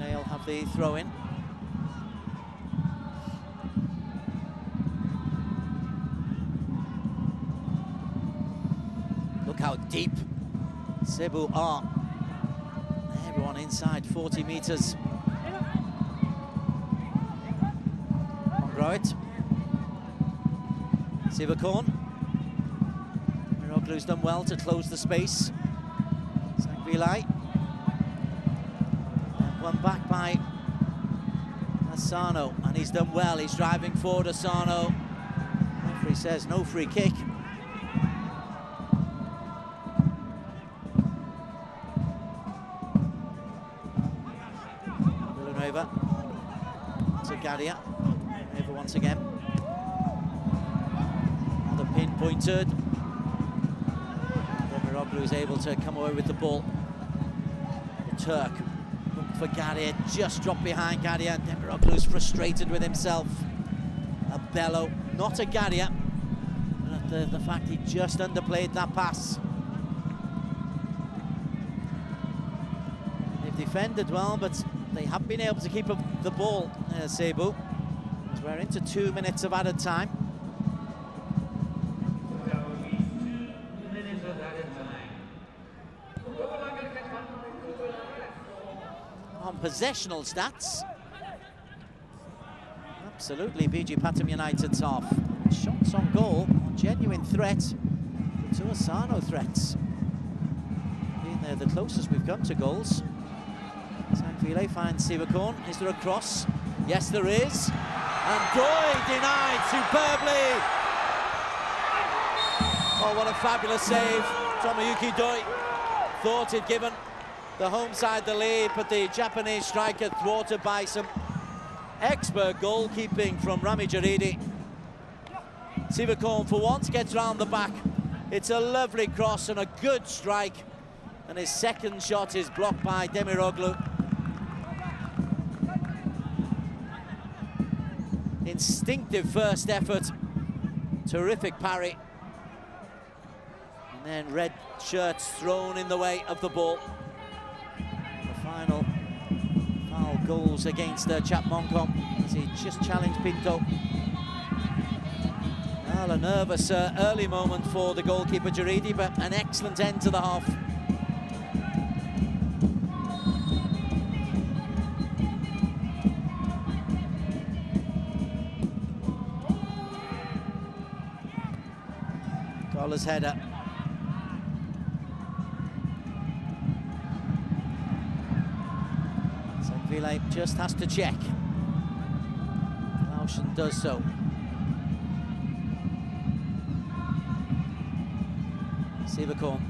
They'll have the throw-in. Look how deep Cebu are. Everyone inside 40 metres. Right. Sivakorn. Miroglu's done well to close the space. Sangvilai. And one back by Asano, and he's done well. He's driving forward, Asano. Referee says no free kick. Villanueva to Gadia. Over once again. The pinpointed. Demiroglu is able to come away with the ball. The Turk looked for Gadia, just dropped behind Gadia. Demiroglu's frustrated with himself. A bellow, not a Gadia, but the fact he just underplayed that pass. They've defended well, but they haven't been able to keep up the ball, Cebu. We're into 2 minutes of added time. On possessional stats, absolutely BG Pathum United's half. Shots on goal, a genuine threat. The two Asano threats. Being the closest we've come to goals. Sangvilai finds Sivakorn. Is there a cross? Yes, there is. And Doi denied superbly. Oh, what a fabulous save. Tomoyuki Doi thought he'd given the home side the lead, but the Japanese striker thwarted by some expert goalkeeping from Rami Jaridi. Sivakorn for once gets round the back. It's a lovely cross and a good strike. And his second shot is blocked by Demiroglu. Instinctive first effort, terrific parry, and then red shirts thrown in the way of the ball. The final foul goals against Chap Mongkong as he just challenged Pinto. Well, a nervous early moment for the goalkeeper Jaridi, but an excellent end to the half. Collar's header. Sangvilai just has to check. Laushan does so. Sivakorn.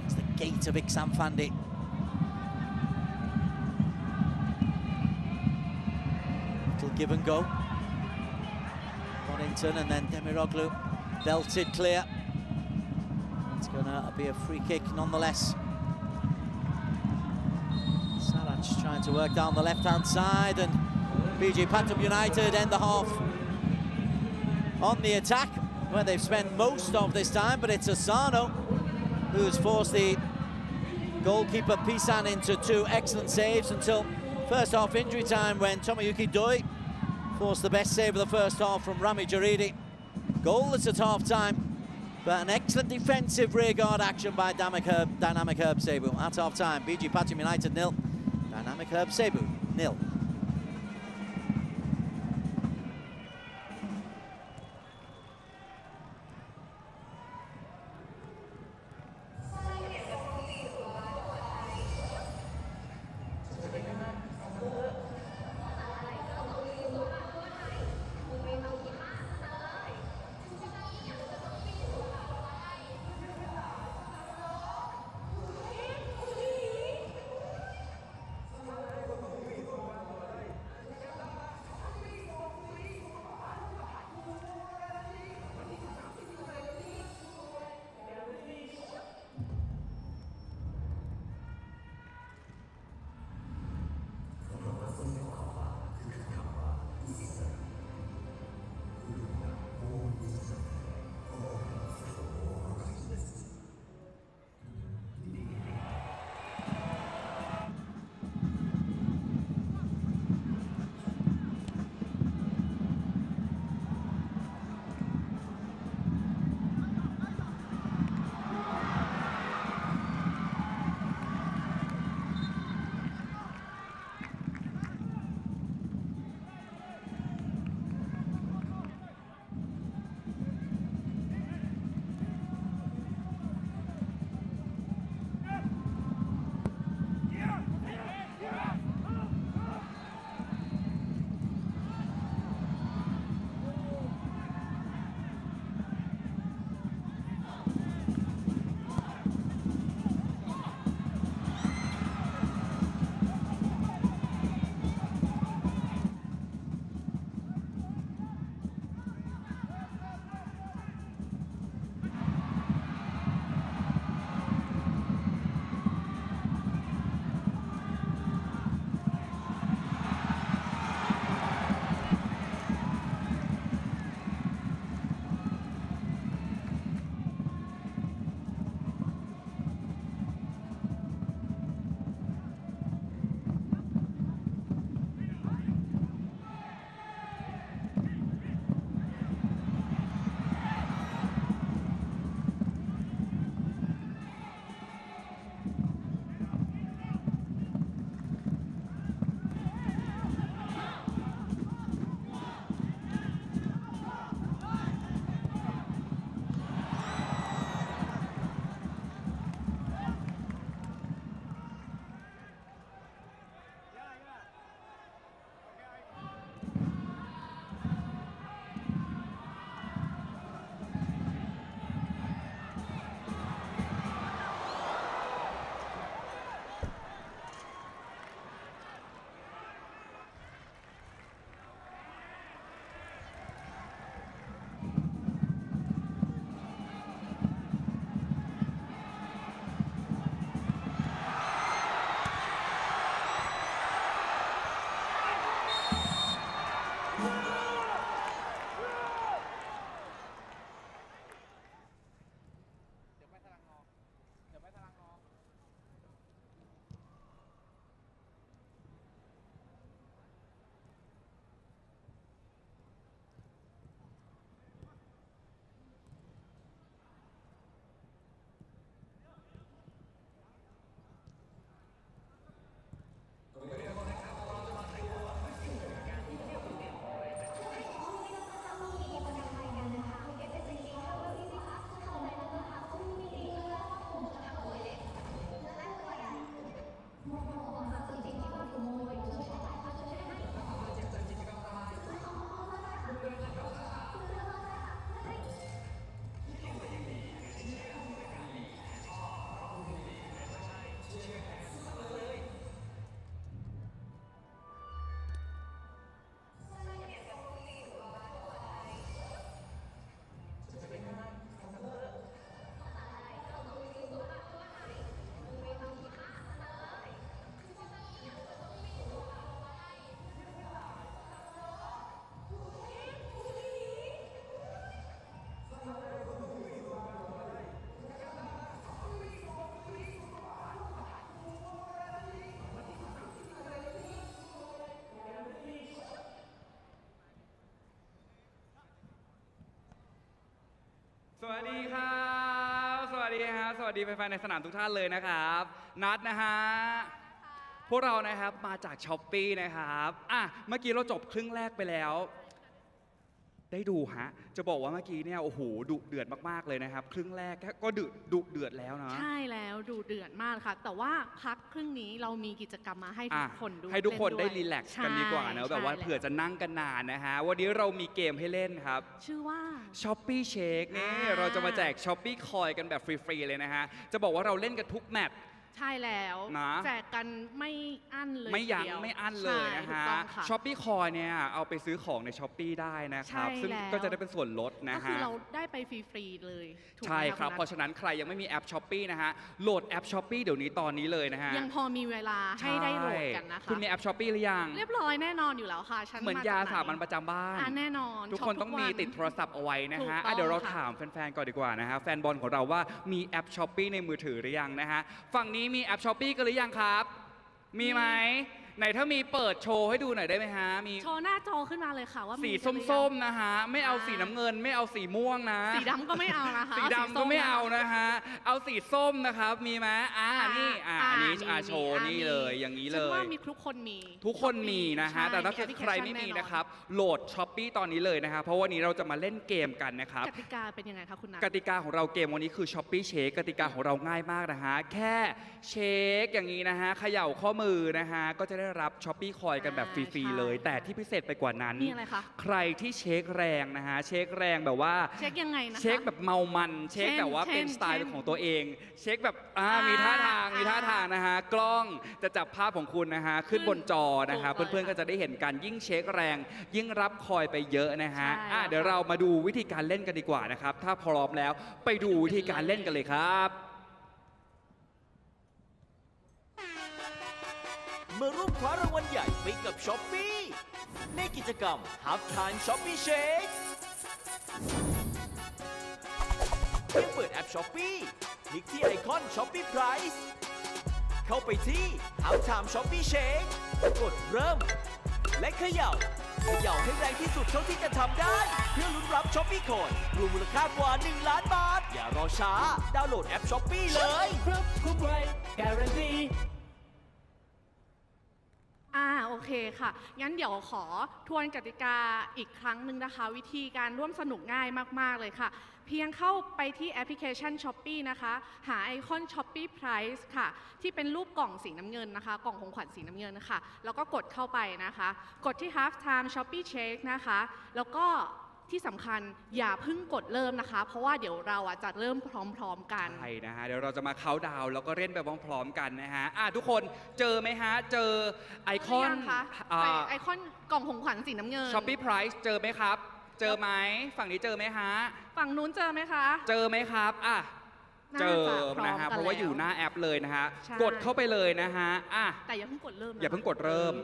It's the gate of Iksanfandi. Little give and go. Bonington and then Demiroglu. Belted clear. It's going to be a free kick nonetheless. Sarach trying to work down the left-hand side, and PG Pathum United end the half on the attack, where they've spent most of this time, but it's Asano who's forced the goalkeeper Pisan into two excellent saves until first half injury time, when Tomoyuki Doi forced the best save of the first half from Rami Jaridi. Goalless at half-time, but an excellent defensive rearguard action by Dynamic Herb Cebu. At half-time, BG Pathum United 0, Dynamic Herb Cebu 0. วัสดีครับสวัสดีครับสวัสดีแฟนๆในสนามทุกท่านเลยนะครับนัดนะฮะพวกเรานะครับมาจากช้อปปี้นะครับเมื่อกี้เราจบครึ่งแรกไปแล้วได้ดูฮะจะบอกว่าเมื่อกี้เนี่ยโอ้โหดุเดือดมากๆเลยนะครับครึ่งแรกก็ดุเดือดแล้วนะใช่แล้วดุเดือดมากค่ะแต่ว่าพักครึ่งนี้เรามีกิจกรรมมาให้ทุกคนดูให้ทุกคนได้รีแลกซ์กันดีกว่านะแบบว่าเผื่อจะนั่งกันนานนะฮะวันนี้เรามีเกมให้เล่นครับชื่อว่า Shopee Shake นี่เราจะมาแจก Shopee Coin กันแบบฟรีๆเลยนะฮะจะบอกว่าเราเล่นกันทุกแมตช์ใช่แล้วแจกกันไม่อั้นเลยไม่ยั้งไม่อั้นเลยนะฮะช้อปปี้คอยเนี่ยเอาไปซื้อของในช้อปปี้ได้นะครับซึ่งก็จะได้เป็นส่วนลดนะฮะก็คือเราได้ไปฟรีๆเลยใช่ครับเพราะฉะนั้นใครยังไม่มีแอปช้อปปี้นะฮะโหลดแอปช้อปปี้เดี๋ยวนี้ตอนนี้เลยนะฮะยังพอมีเวลาให้ได้โหลดกันนะคะคุณมีแอปช้อปปี้หรือยังเรียบร้อยแน่นอนอยู่แล้วค่ะเหมือนยาสามัญประจำบ้านแน่นอนทุกคนต้องมีติดโทรศัพท์เอาไว้นะฮะเดี๋ยวเราถามแฟนๆก่อนดีกว่านะฮะแฟนบอลของเราว่ามีแอปช้อปปี้ในมือถือหรือยังนะฮะฝั่งนี้มีแอปช้อปปี้กันหรือยังครับมีไหมไหนถ้ามีเปิดโชว์ให้ดูหน่อยได้ไหมฮะมีโชว์หน้าจอขึ้นมาเลยค่ะว่าสีส้มๆนะฮะไม่เอาสีน้ำเงินไม่เอาสีม่วงนะสีดำก็ไม่เอานะคะสีดำก็ไม่เอานะฮะเอาสีส้มนะครับมีไหมนี่อันนี้โชว์นี่เลยอย่างนี้เลยว่ามีทุกคนมีนะฮะแต่ถ้าเกิดใครไม่มีนะครับโหลด Shopee ตอนนี้เลยนะครับเพราะวันนี้เราจะมาเล่นเกมกันนะครับกติกาเป็นยังไงคะคุณนัทกติกาของเราเกมวันนี้คือ Shopee Shake กติกาของเราง่ายมากนะฮะแค่เช็คอย่างนี้นะฮะเขย่าข้อมือนะฮะก็จะได้รับ Shopee คอยกันแบบฟรีๆเลยแต่ที่พิเศษไปกว่านั้นมีอะไรคะใครที่เช็คแรงนะฮะเช็คแรงแบบว่าเช็คยังไงนะคะเช็คแบบเมามันเช็คแบบว่าเป็นสไตล์ของตัวเองเช็คแบบมีท่าทางนะฮะกล้องจะจับภาพของคุณนะฮะขึ้นบนจอนะฮะเพื่อนๆก็จะได้เห็นกันยิ่งเช็คแรงยิ่งรับคอยไปเยอะนะฮะเดี๋ยวเรามาดูวิธีการเล่นกันดีกว่านะครับถ้าพร้อมแล้วไปดูวิธีการเล่นกันเลยครับมาร่วมคว้ารางวัลใหญ่ไปกับช้อปปี้ในกิจกรรม Half Time Shopee Shake เพียงเปิดแอป Shopee คลิกที่ไอคอน Shopee Price เข้าไปที่ Half Time Shopee Shake กดเริ่มและเขย่าให้แรงที่สุดเท่าที่จะทำได้เพื่อลุ้นรับ Shopee Coin รวมมูลค่ากว่า1 ล้านบาทอย่ารอช้าดาวน์โหลดแอป Shopee เลยครบคุ้มไวการันตีโอเคค่ะงั้นเดี๋ยวขอทวนกติกาอีกครั้งหนึ่งนะคะวิธีการร่วมสนุกง่ายมากๆเลยค่ะเพียงเข้าไปที่แอปพลิเคชัน Shopee นะคะหาไอคอน Shopee Price ค่ะที่เป็นรูปกล่องสีน้ำเงินนะคะกล่องของขวัญสีน้ำเงินนะคะแล้วก็กดเข้าไปนะคะกดที่ Half Time Shopee Shake นะคะแล้วก็ที่สำคัญอย่าเพิ่งกดเริ่มนะคะเพราะว่าเดี๋ยวเราจะเริ่มพร้อมๆกันใช่นะฮะเดี๋ยวเราจะมาเค้าดาวแล้วก็เล่นไปพร้อมๆกันนะฮะทุกคนเจอไหมฮะเจอไอคอนไอคอนกล่องของขวัญสีน้ำเงิน Shopee Price เจอไหมครับเจอไหมฝั่งนี้เจอไหมฮะฝั่งนู้นเจอไหมคะเจอไหมครับเจอนะฮะเพราะว่าอยู่หน้าแอปเลยนะฮะกดเข้าไปเลยนะฮะแต่อย่าเพิ่งกดเริ่มอย่าเพิ่งกดเริ่ม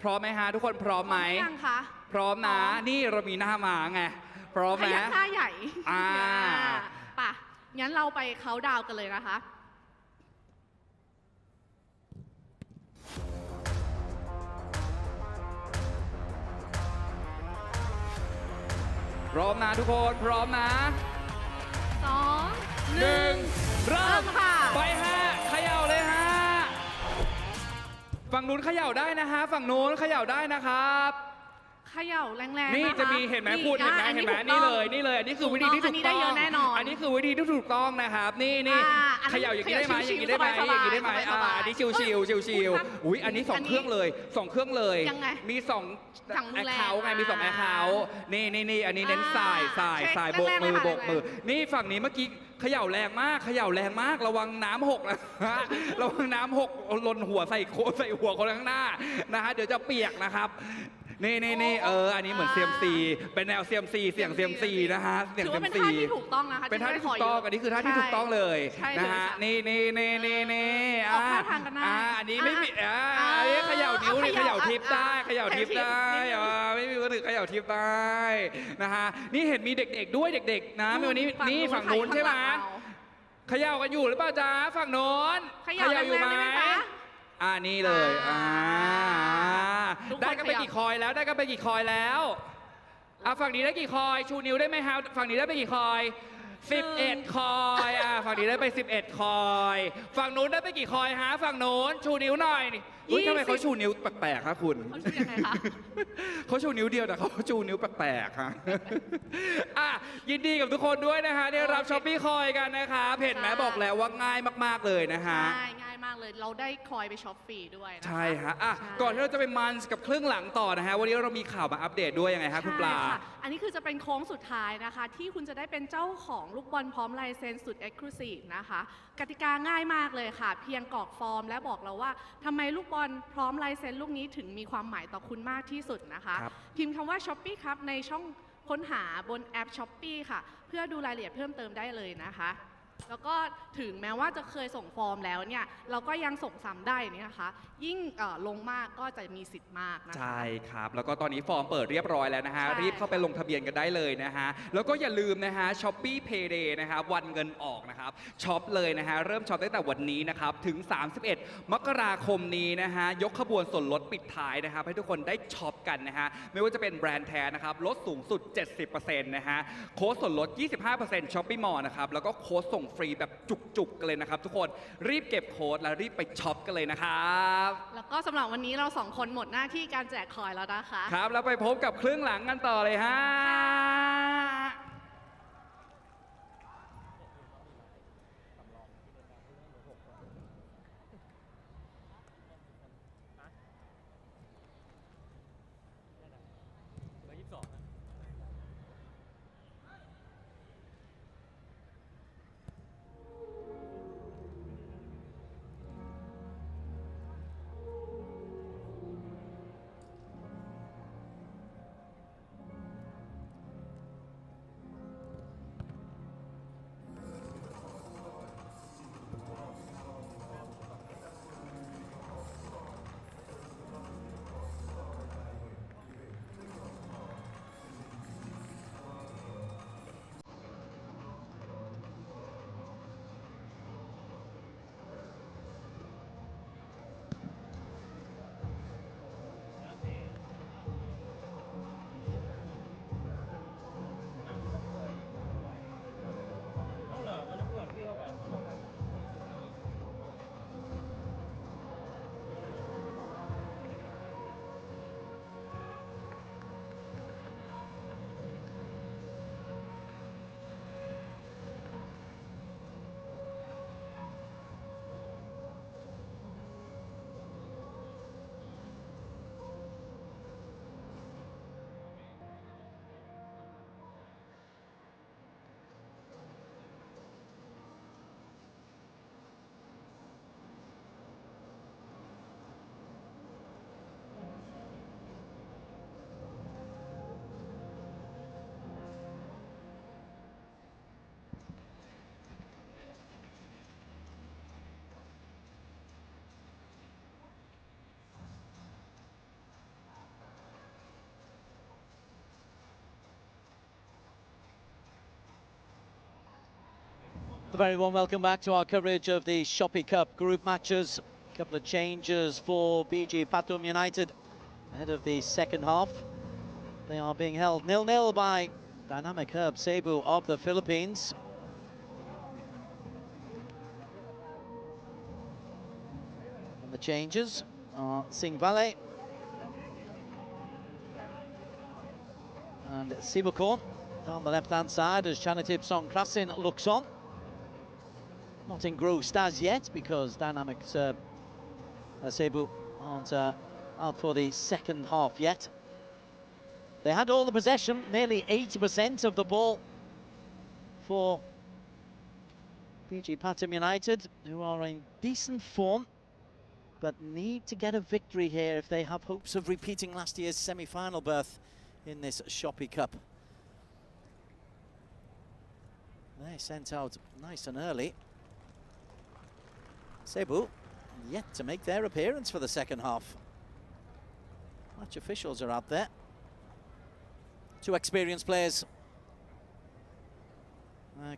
พร้อมไหมฮะทุกคนพร้อมไหมยังคะพร้อมนะนี่เรามีหน้ามาไงพร้อมไหมหน้าใหญ่ป่ะงั้นเราไปเค้าดาวกันเลยนะคะพร้อมนะทุกคนพร้อมนะ2 1เริ่มค่ะไปฮะเขย่าเลยฮะฝั่งนู้นเขย่าได้นะฮะฝั่งนู้นเขย่าได้นะครับเขย่าแรงๆนี่จะมีเห็นไหมคุณเห็นไหมนี่เลยอันนี้คือวิธีที่ถูกต้องอันนี้คือวิธีที่ถูกต้องนะครับนี่เขย่าอย่างนี้ได้ไหมอย่างนี้ได้ไหมอย่างนี้ได้ไหมอันนี้ชิวอุ้ยอันนี้2 เครื่องเลย2 เครื่องเลยมี2แอคเคาท์ไงมี2แอคเคาท์นี่อันนี้เน้นสายโบกมือนี่ฝั่งนี้เมื่อกี้เขย่าแรงมากระวังน้ำหกนะระวังน้ำหกหล่นหัวใส่หัวคนข้างหน้านะฮะเดี๋ยวจะเปียกนะครับนี่อันนี้เหมือนเซียมซีเป็นแนวเซียมซีเสียงเซียมซีนะฮะเสียงเซียมซีเป็นท่าที่ถูกต้องนะคะเป็นท่าที่ถูกต้องอันนี้คือท่าที่ถูกต้องเลยนะฮะนี่อันนี้ไม่มีอันนี้เขย่านิ้วนี่เขย่าทิปได้ไม่มีก็ถือเขย่าทิปได้นะฮะนี่เห็นมีเด็กๆด้วยเด็กๆนะมีวันนี้นี่ฝั่งนู้นใช่ไหมเขย่ากันอยู่หรือเปล่าจ๊ะฝั่งโน้นเขย่าอยู่ไหมนี่เลยได้กันไปกี่คอยแล้วฝั่งนี้ได้กี่คอยชูนิ้วได้ไหมฮะฝั่งนี้ได้ไปกี่คอย 11 คอยฝั่งนี้ได้ไป 11 คอยฝั่งนู้นได้ไปกี่คอยฮะฝั่งนู้นชูนิ้วหน่อยอุ้ยทำไมเขาชูนิ้วแปลกๆครับคุณเขาชูยังไงคะเขาชูนิ้วเดียวแต่เขาชูนิ้วแปลกๆฮะยินดีกับทุกคนด้วยนะฮะได้รับช้อปปี้คอยกันนะครับเห็นไหมบอกแล้วว่าง่ายมากๆเลยนะฮะง่ายมากเลยเราได้คอยไปช็อปฟรีด้วยนะคะใช่ฮะก่อนที่เราจะไปมันกับครึ่งหลังต่อนะฮะวันนี้เรามีข่าวมาอัปเดตด้วยยังไงฮะคุณปลาอันนี้คือจะเป็นโค้งสุดท้ายนะคะที่คุณจะได้เป็นเจ้าของลูกบอลพร้อมลายเซ็นสุด Exclusive นะคะกติกาง่ายมากเลยค่ะเพียงกรอกฟอร์มและบอกเราว่าทำไมลูกบอลพร้อมลายเซ็นลูกนี้ถึงมีความหมายต่อคุณมากที่สุดนะคะพิมพ์คำว่า Shopee ครับในช่องค้นหาบนแอป Shopee ค่ะเพื่อดูรายละเอียดเพิ่มเติมได้เลยนะคะแล้วก็ถึงแม้ว่าจะเคยส่งฟอร์มแล้วเนี่ยเราก็ยังส่งซ้ำได้นี่นะคะยิ่งลงมากก็จะมีสิทธิ์มากนะคะใช่ครับแล้วก็ตอนนี้ฟอร์มเปิดเรียบร้อยแล้วนะฮะรีบเข้าไปลงทะเบียนกันได้เลยนะฮะแล้วก็อย่าลืมนะฮะ Shopee Payday นะครับวันเงินออกนะครับช็อปเลยนะฮะเริ่มช็อปตั้งแต่วันนี้นะครับถึง31 มกราคมนี้นะฮะยกขบวนส่วนลดปิดท้ายนะครับให้ทุกคนได้ช็อปกันนะฮะไม่ว่าจะเป็นแบรนด์แท้นะครับลดสูงสุด 70% นะฮะโค้ดส่วนลด 25% Shopee Mall นะครับแล้วก็โค้ดส่งฟรีแบบจุกๆกันเลยนะครับทุกคนรีบเก็บโค้ดแล้วรีบไปช็อปกันเลยนะครับแล้วก็สำหรับวันนี้เราสองคนหมดหน้าที่การแจกคอยแล้วนะคะครับแล้วไปพบกับครึ่งหลังกันต่อเลยฮะA very warm welcome back to our coverage of the Shopee Cup group matches. A couple of changes for BG Pathum United ahead of the second half. They are being held 0-0 by Dynamic Herb Cebu of the Philippines. And the changes are Singh Valley and Sibukon on the left-hand side as Chanatip Songkrasin looks on. Not engrossed as yet because Dynamic Cebu aren't out for the second half yet. They had all the possession, nearly 80% of the ball for PG Pathum United, who are in decent form, but need to get a victory here if they have hopes of repeating last year's semi-final berth in this Shopee Cup. They sent out nice and early. Cebu yet to make their appearance for the second half. Match officials are out there. Two experienced players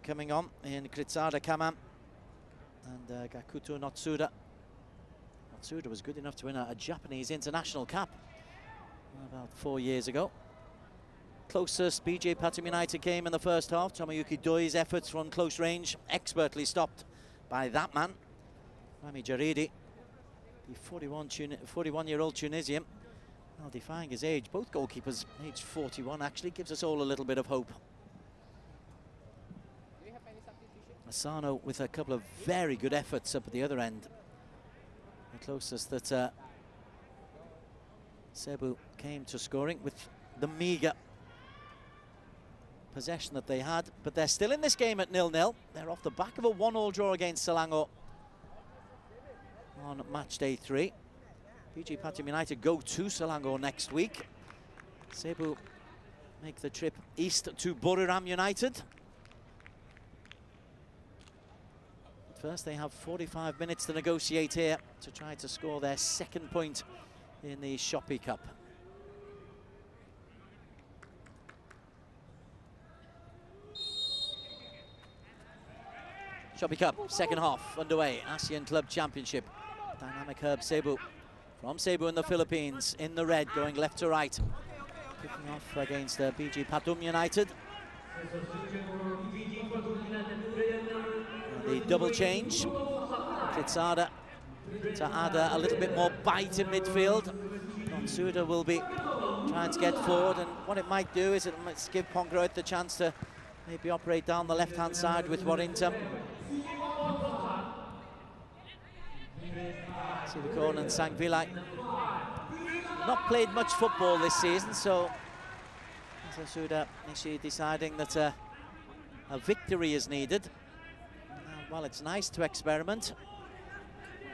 coming on in Kritsada Kaman and Gakuto Notsuda. Notsuda was good enough to win a Japanese international cap about 4 years ago. closest BJ Pathum United came in the first half. Tomoyuki Doi's efforts from close range expertly stopped by that man, Rami Jaridi, the 41-year-old Tunisian. Well, defying his age, both goalkeepers aged 41, actually gives us all a little bit of hope. Asano with a couple of very good efforts up at the other end. The closest that Cebu came to scoring with the meagre possession that they had, but they're still in this game at 0-0. They're off the back of a 1-1 draw against Selangor on match day 3. PG Pathum United go to Selangor next week. Cebu make the trip east to Buriram United. But first they have 45 minutes to negotiate here to try to score their second point in the Shopee Cup. Shopee Cup, second half underway. ASEAN Club Championship. Dynamic Herb Cebu. From Cebu in the Philippines, in the red, going left to right. Kicking off against PG Pathum United. And the double change. Kritsada to add a little bit more bite in midfield. Konsuda will be trying to get forward, and what it might do is it might give Pongroit the chance to maybe operate down the left-hand side with Warrington. Sivakon and Sangvilai not played much football this season, so Konsuda initially deciding that a victory is needed. Well, it's nice to experiment.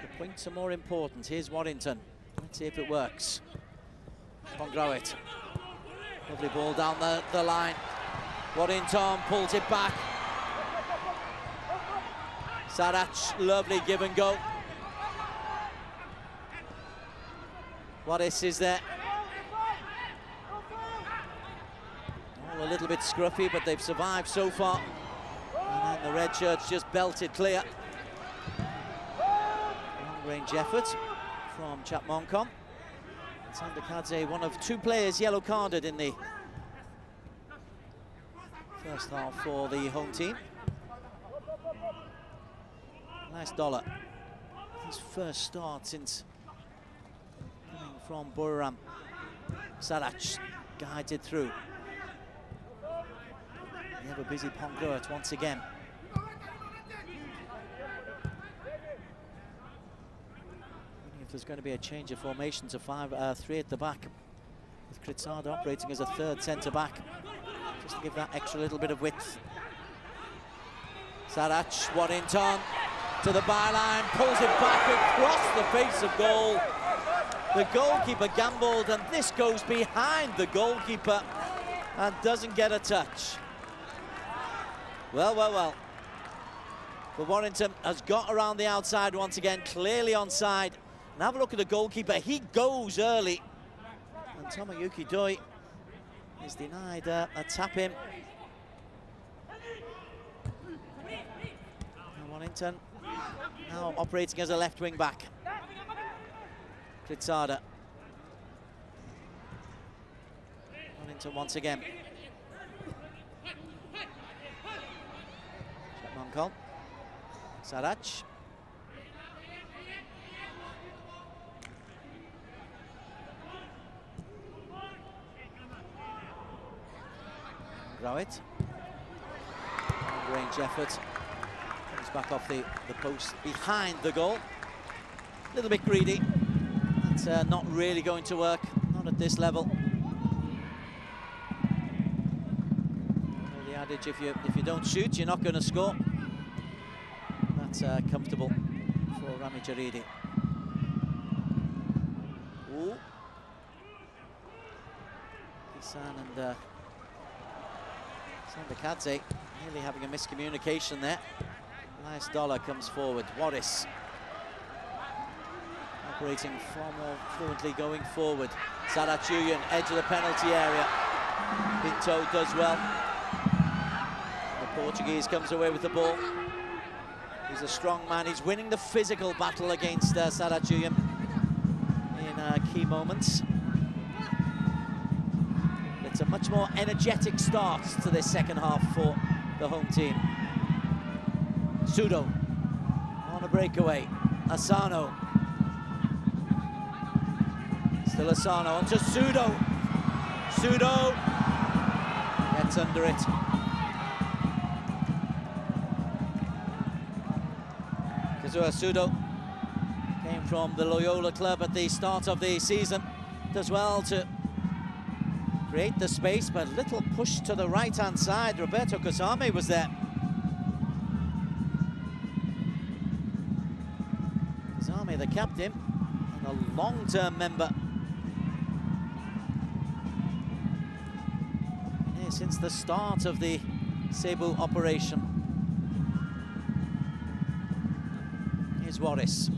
The points are more important. Here's Warrington. Let's see if it works. Pongroit. Lovely ball down the line. Warrington pulls it back. Sarach, lovely give and go. Waris is there. Oh, a little bit scruffy, but they've survived so far. And then the red shirts just belted clear. Long-range effort from Chapmonkom. Sandakadze, one of 2 players yellow carded in the first half for the home team. Nice dollar. His first start since coming from Buriram. Sarach guided through. The ever busy Pongroit once again. If there's going to be a change of formation to 5-3 at the back, with Kritsada operating as a third centre-back, just to give that extra little bit of width. Sarach, Warrington to the byline, pulls it back across the face of goal. The goalkeeper gambled, and this goes behind the goalkeeper and doesn't get a touch. Well, well, well. But Warrington has got around the outside once again, clearly onside. And have a look at the goalkeeper, he goes early. And Tomoyuki Doi is denied a tap in. And Warrington now operating as a left wing back. Kritsada. Warrington once again. Chapmonkom. Sarach. Rowett. Range effort. Comes back off the post behind the goal. A little bit greedy. That's not really going to work. Not at this level. The adage, if you don't shoot, you're not going to score. That's comfortable for Rami Jaridi. Ooh. Kisan and Sandakadze nearly having a miscommunication there. Nice dollar comes forward. Waris operating far more fluently going forward. Sarachuyan, edge of the penalty area. Pinto does well. The Portuguese comes away with the ball. He's a strong man. He's winning the physical battle against Sarachuyan in key moments. It's a much more energetic start to this second half for the home team. Sudo on a breakaway. Asano. Still Asano onto Sudo. Sudo gets under it. Kazuha Sudo came from the Loyola club at the start of the season. Does well to create the space, but little push to the right-hand side. Roberto Kusame was there. Kusame, the captain, and a long-term member. Here since the start of the Cebu operation. Here's Warris.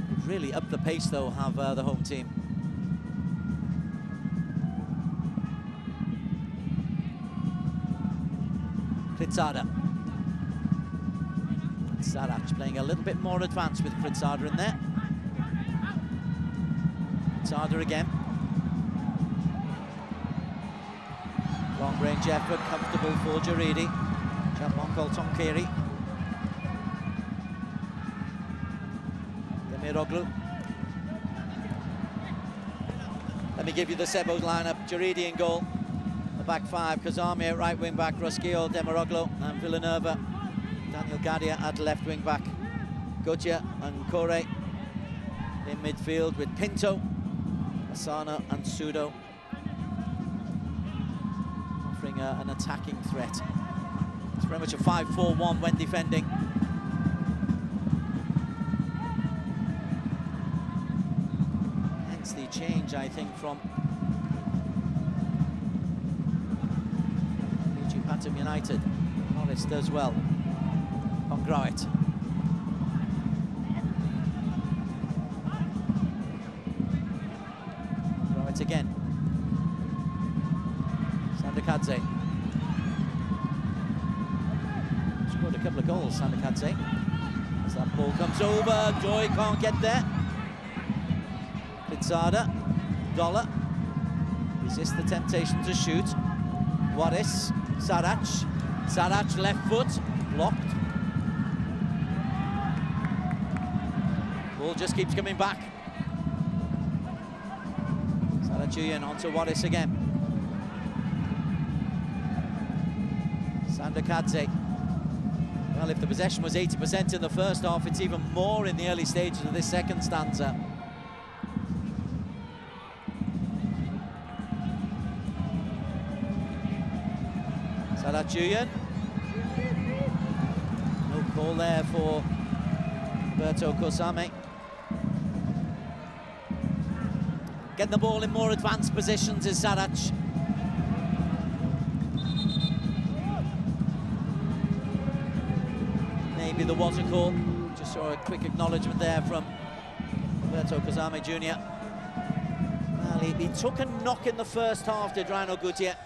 They've really upped the pace, though, have the home team. Kritsada. Sarac playing a little bit more advanced with Kritsada in there. Kritsada again. Long range effort, comfortable for Jaridi. Chaponkol Tonkeri. Demiroglu. Let me give you the Cebu's lineup. Jaridi in goal. The back five, Kazami at right wing back, Roskillo, Demiroglu and Villanueva. Daniel Gadia at left wing back. Gotia and Kore in midfield with Pinto, Asano and Sudo. Offering an attacking threat. It's very much a 5-4-1 when defending. Hence the change, I think, from Pathum United. Norris does well. Pongroit. Pongroit again. Sandakadze. Scored a couple of goals, Sandakadze. As that ball comes over, Joy can't get there. Kritsada. Dollar. Resists the temptation to shoot. Warris. Sarac. Sarac left foot. Blocked. Ball just keeps coming back. Sarachuyan onto Warris again. Sandakadze. Well, if the possession was 80% in the first half, it's even more in the early stages of this second stanza. Sarachuyan. No call there for Roberto Kusame. Getting the ball in more advanced positions is Sarac. Maybe there was a call. Just saw a quick acknowledgement there from Roberto Kusame Jr. Well, he took a knock in the first half, did Rhino Goodyear.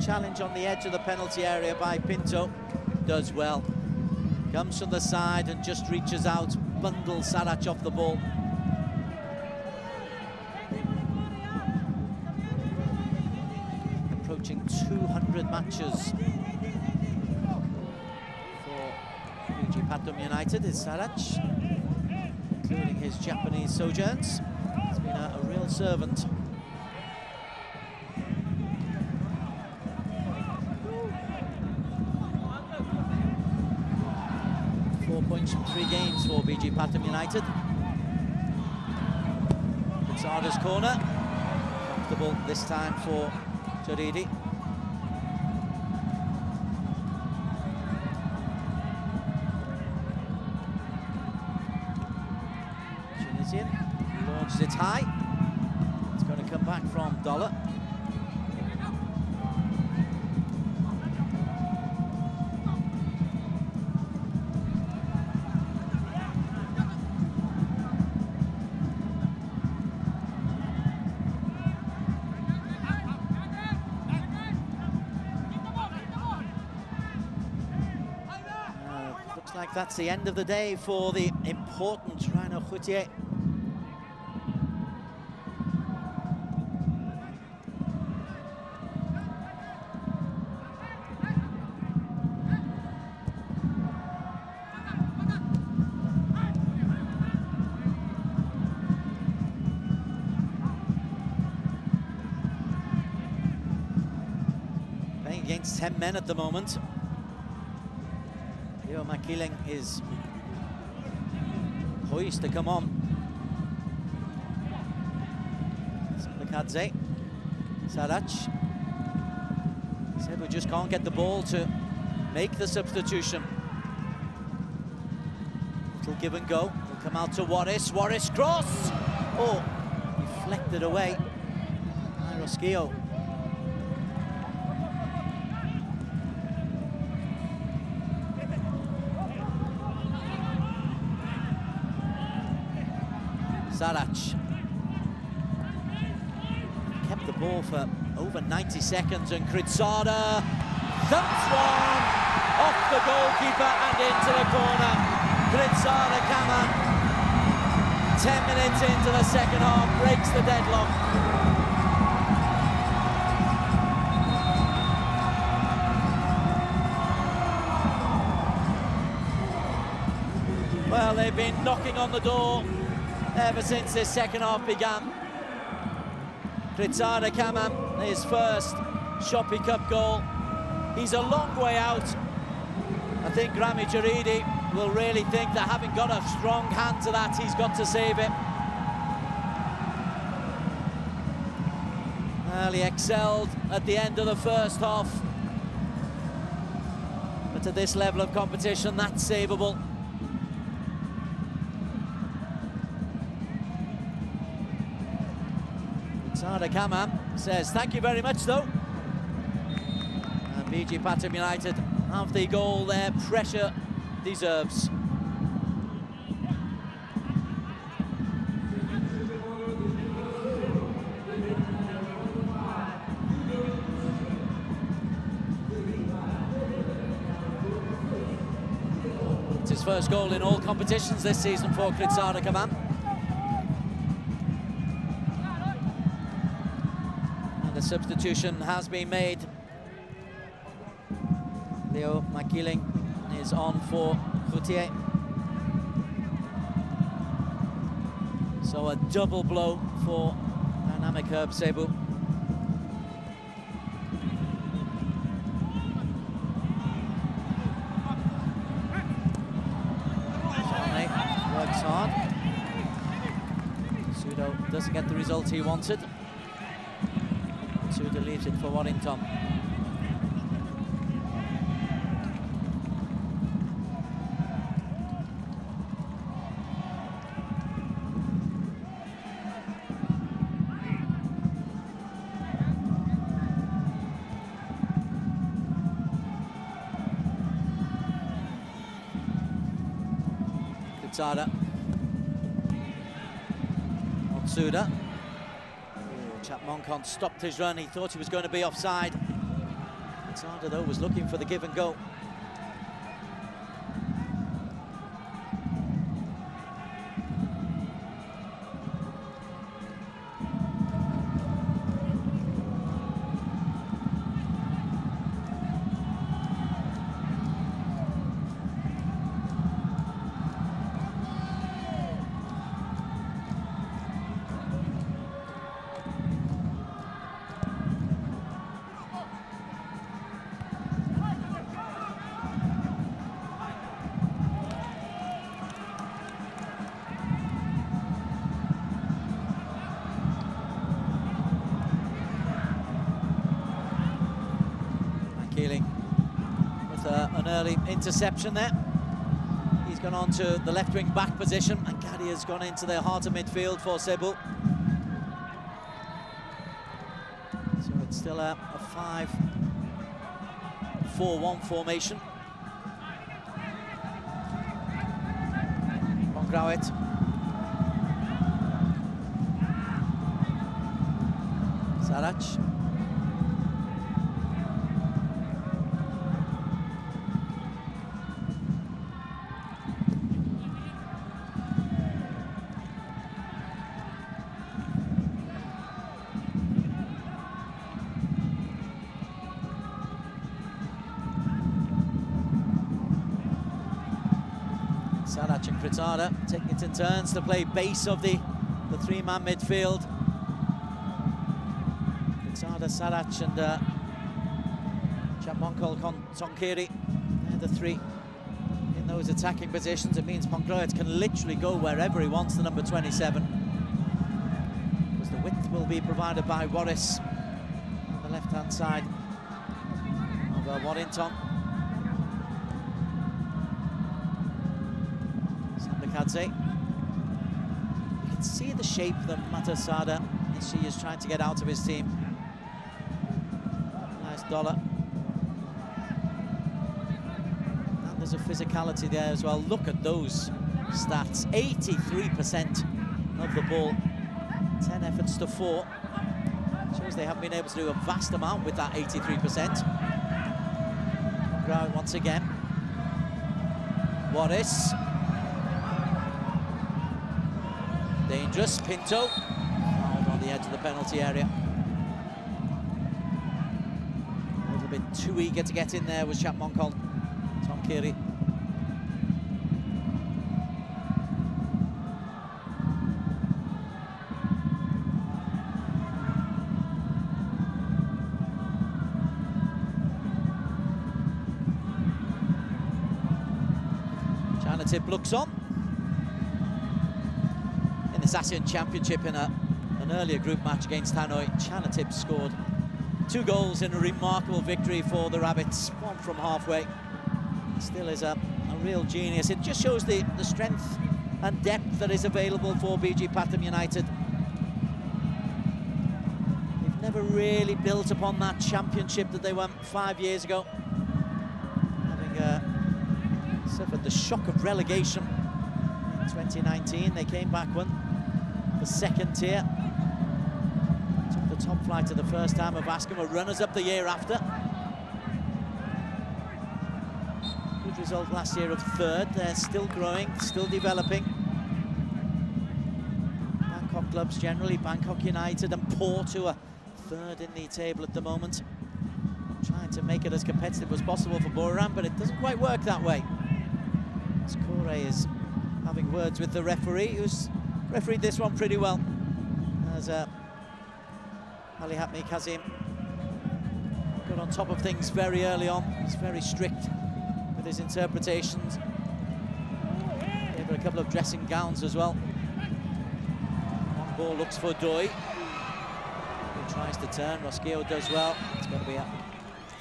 Challenge on the edge of the penalty area by Pinto. Does well. Comes from the side and just reaches out, bundles Sarac off the ball. Approaching 200 matches for PHI Pathum United is Sarac, including his Japanese sojourns. He's been a real servant. 4 points from 3 games for PHI Pathum United. Kritsada's corner. Comfortable this time for Jaridi. Tunisian launches it high. It's going to come back from Dollar. that's the end of the day for the important Rhino Routier. Playing against 10 men at the moment. Leo Makiling is poised to come on. Smikadze, Sarac. Cebu just can't get the ball to make the substitution. Little give and go. Will come out to Warris. Warris cross. Oh, deflected away. Rosquillo. Sarac kept the ball for over 90 seconds, and Kritsada thumps one off the goalkeeper and into the corner. Kritsada Kaman, 10 minutes into the second half, breaks the deadlock. Well, they've been knocking on the door ever since this second half began. Kritsada Kaman, his first Shopee Cup goal. He's a long way out. I think Rami Jaridi will really think that having got a strong hand to that, he's got to save it. Well, he excelled at the end of the first half. But at this level of competition, that's savable. Kritsada Kaman says thank you very much though. And BG Pathum United have the goal their pressure deserves. It's his first goal in all competitions this season for Kritsada Kaman. The substitution has been made. Leo Makiling is on for Routier. So a double blow for Dynamic Herb Cebu. Sane works hard. Sudo doesn't get the result he wanted. Suda leaves it for Warrington. Kritsada. On Suda. Chapmonkon stopped his run. He thought he was going to be offside. Kritsada, though, was looking for the give and go. With an early interception there. He's gone on to the left wing back position, and Gaddy has gone into the heart of midfield for Cebu. So it's still a 5-4-1 formation. Bongrawit. Sarac. Sarach and Kritada taking it in turns to play base of the three-man midfield. Kritada, Sarach and Chapmonkol Tonkiri, they're the three in those attacking positions. It means Pongroet can literally go wherever he wants, the number 27. Because the width will be provided by Warris on the left-hand side of Warrington. Sandakadze. You can see the shape that Matasada is trying to get out of his team. Nice dollar. And there's a physicality there as well. Look at those stats. 83% of the ball. 10 efforts to 4. Shows they haven't been able to do a vast amount with that 83%. Ground once again. Warris. Dangerous. Pinto. Fouled on the edge of the penalty area. A little bit too eager to get in there was Chapmonkol Tonkiri. Tip looks on. In this ASEAN Championship, in an earlier group match against Hanoi, Chanatip scored 2 goals in a remarkable victory for the Rabbits, 1 from halfway. Still is a real genius. It just shows the strength and depth that is available for BG Pathum United. They've never really built upon that championship that they won 5 years ago, having suffered the shock of relegation in 2019. They came back, won the second tier, took the top flight to the first time of Ascom, were runners-up the year after. Good result last year of 3rd. They're still growing, still developing. Bangkok clubs generally, Bangkok United and Port, who are 3rd in the table at the moment, trying to make it as competitive as possible for Buriram, but it doesn't quite work that way. Kore is having words with the referee, who's refereed this one pretty well, as Ali Hatmi Kazim got on top of things very early on. He's very strict with his interpretations. Gave her a couple of dressing gowns as well. One ball looks for Doi, who tries to turn. Rosqueo does well. It's going to be a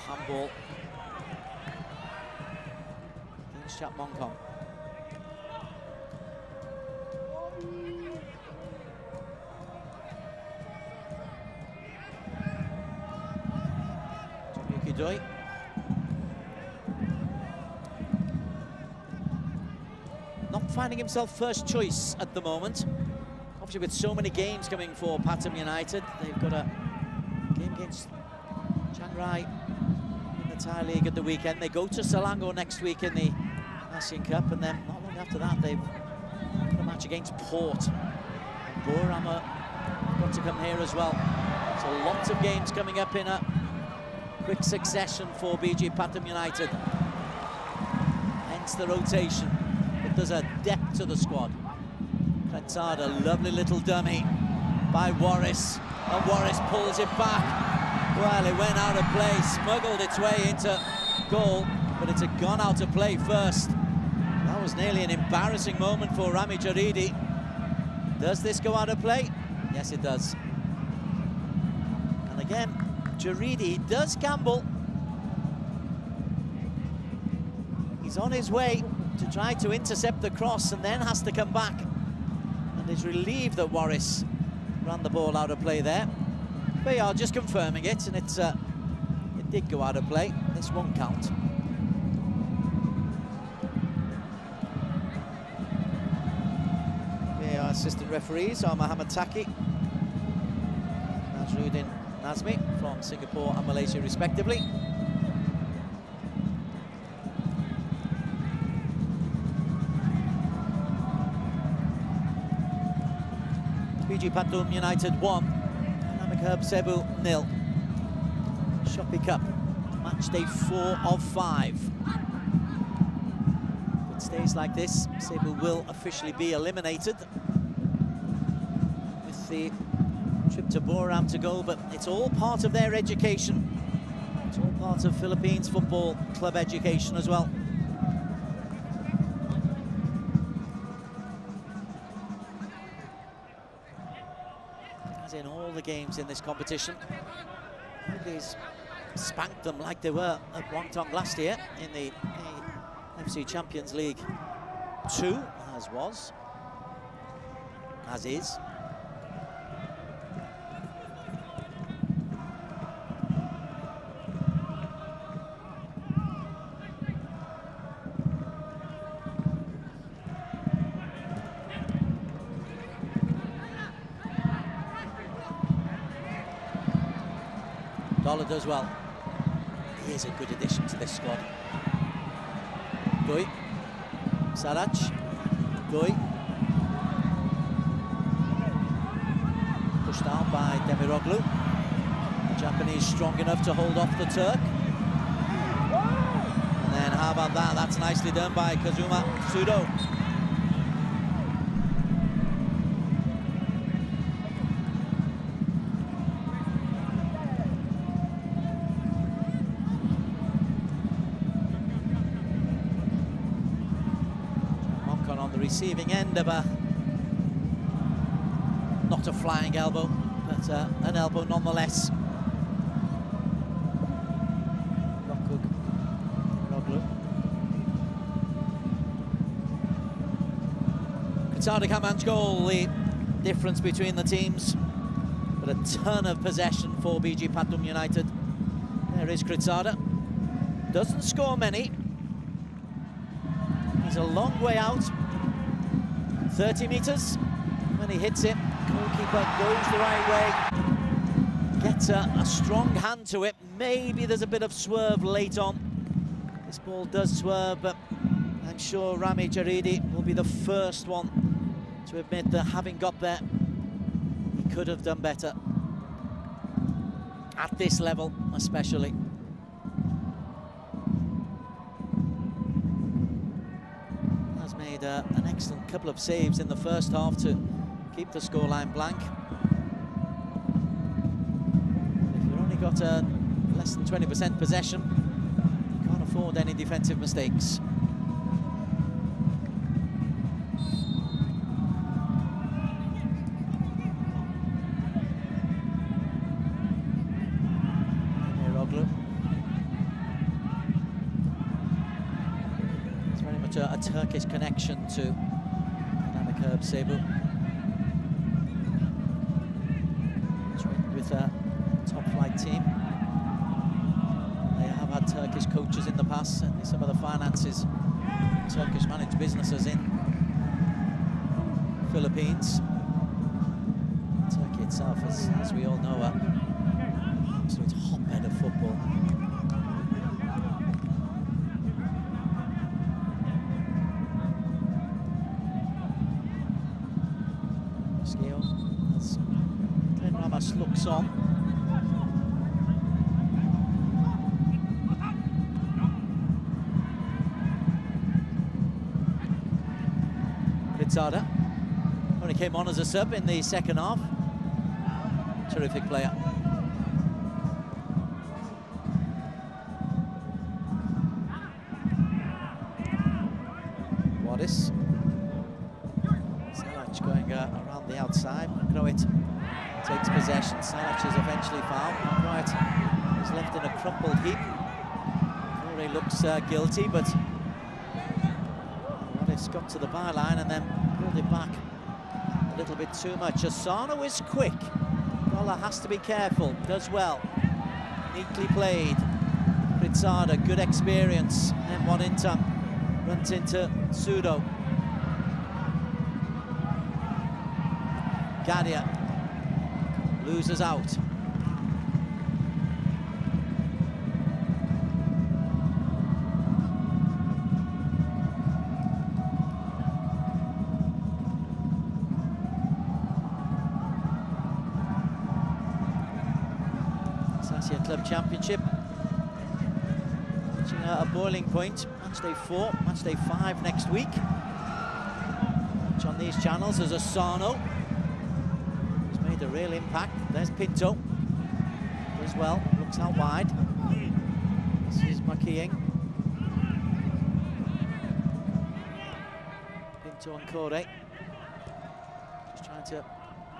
handball against Chapmonkong. Doi. Not finding himself first choice at the moment. Obviously, with so many games coming for Pathum United, they've got a game against Chiang Rai in the Thai League at the weekend. They go to Selangor next week in the ASEAN Cup, and then not long after that, they've got a match against Port. Buriram got to come here as well. So lots of games coming up in a quick succession for BG Pathum United. Hence the rotation. But there's a depth to the squad. Kritada, lovely little dummy by Warris. And Warris pulls it back. Well, it went out of play, smuggled its way into goal, but it's gone out of play first. That was nearly an embarrassing moment for Rami Jaridi. Does this go out of play? Yes, it does. And again, Jaridi does gamble. He's on his way to try to intercept the cross and then has to come back. And is relieved that Warris ran the ball out of play there. VAR just confirming it, and it did go out of play. This won't count. VAR assistant referees are Mohammad Taki, Nazruddin Nazmi from Singapore and Malaysia respectively. BG Pathum United 1, Dynamic Herb Cebu 0. Shopee Cup, match day 4 of 5. But stays like this, Cebu will officially be eliminated. With the trip to Boram to go, but it's all part of their education. It's all part of Philippines football club education as well. As in all the games in this competition, nobody's spanked them like they were at Guangdong last year in the AFC Champions League 2, as is. Dollar does well. He is a good addition to this squad. Gui, Sarach, Gui. Pushed down by Demiroglu. The Japanese strong enough to hold off the Turk. And then how about that? That's nicely done by Kazuma Sudo. Receiving end of not a flying elbow, but an elbow nonetheless. Qatada Kaman's goal, the difference between the teams, but a ton of possession for BG Pathum United. There is Qatada, doesn't score many. He's a long way out. 30 metres, when he hits it, goalkeeper goes the right way, gets a strong hand to it. Maybe there's a bit of swerve late on. This ball does swerve, but I'm sure Rami Jaridi will be the first one to admit that having got there, he could have done better. At this level, especially. Made an excellent couple of saves in the first half to keep the scoreline blank. If you've only got less than 20% possession, you can't afford any defensive mistakes. A Turkish connection to Dynamic Herb Cebu. Trained with a top-flight team. They have had Turkish coaches in the past, and some of the finances, Turkish managed businesses in Philippines. Turkey itself, as we all know, an absolute hotbed of football. As looks on. Qatada only came on as a sub in the second half. Terrific player. Wadis. Sarach going around the outside. Kroit takes possession. Sarach is eventually fouled. Right, he's left in a crumpled heap. Corey looks guilty, but Wadis got to the byline and then pulled it back a little bit too much. Asano is quick. Dollar has to be careful. Does well. Neatly played. Qatada, good experience. And Monintam runs into Sudo. Gadia loses out. It's ASEAN Club Championship. a boiling point. Match day 4, match day 5 next week. Watch on these channels as Asano. He's made a real impact. There's Pinto. As well, looks out wide. This is Makieng. Pinto and Kore. Just trying to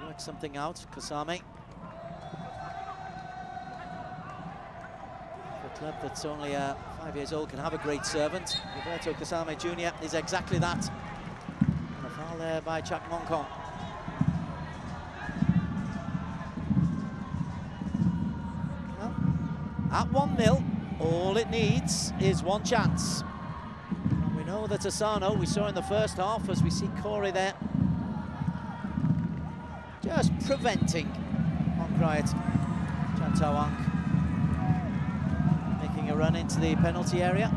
work something out. Kasame. A club that's only 5 years old can have a great servant. Roberto Kasame Jr. is exactly that. And a foul there by Chak Mongkong. Well, at 1-0, all it needs is one chance. And we know that Asano, we saw in the first half, as we see Corey there, just preventing Hongriat Chantawang making a run into the penalty area.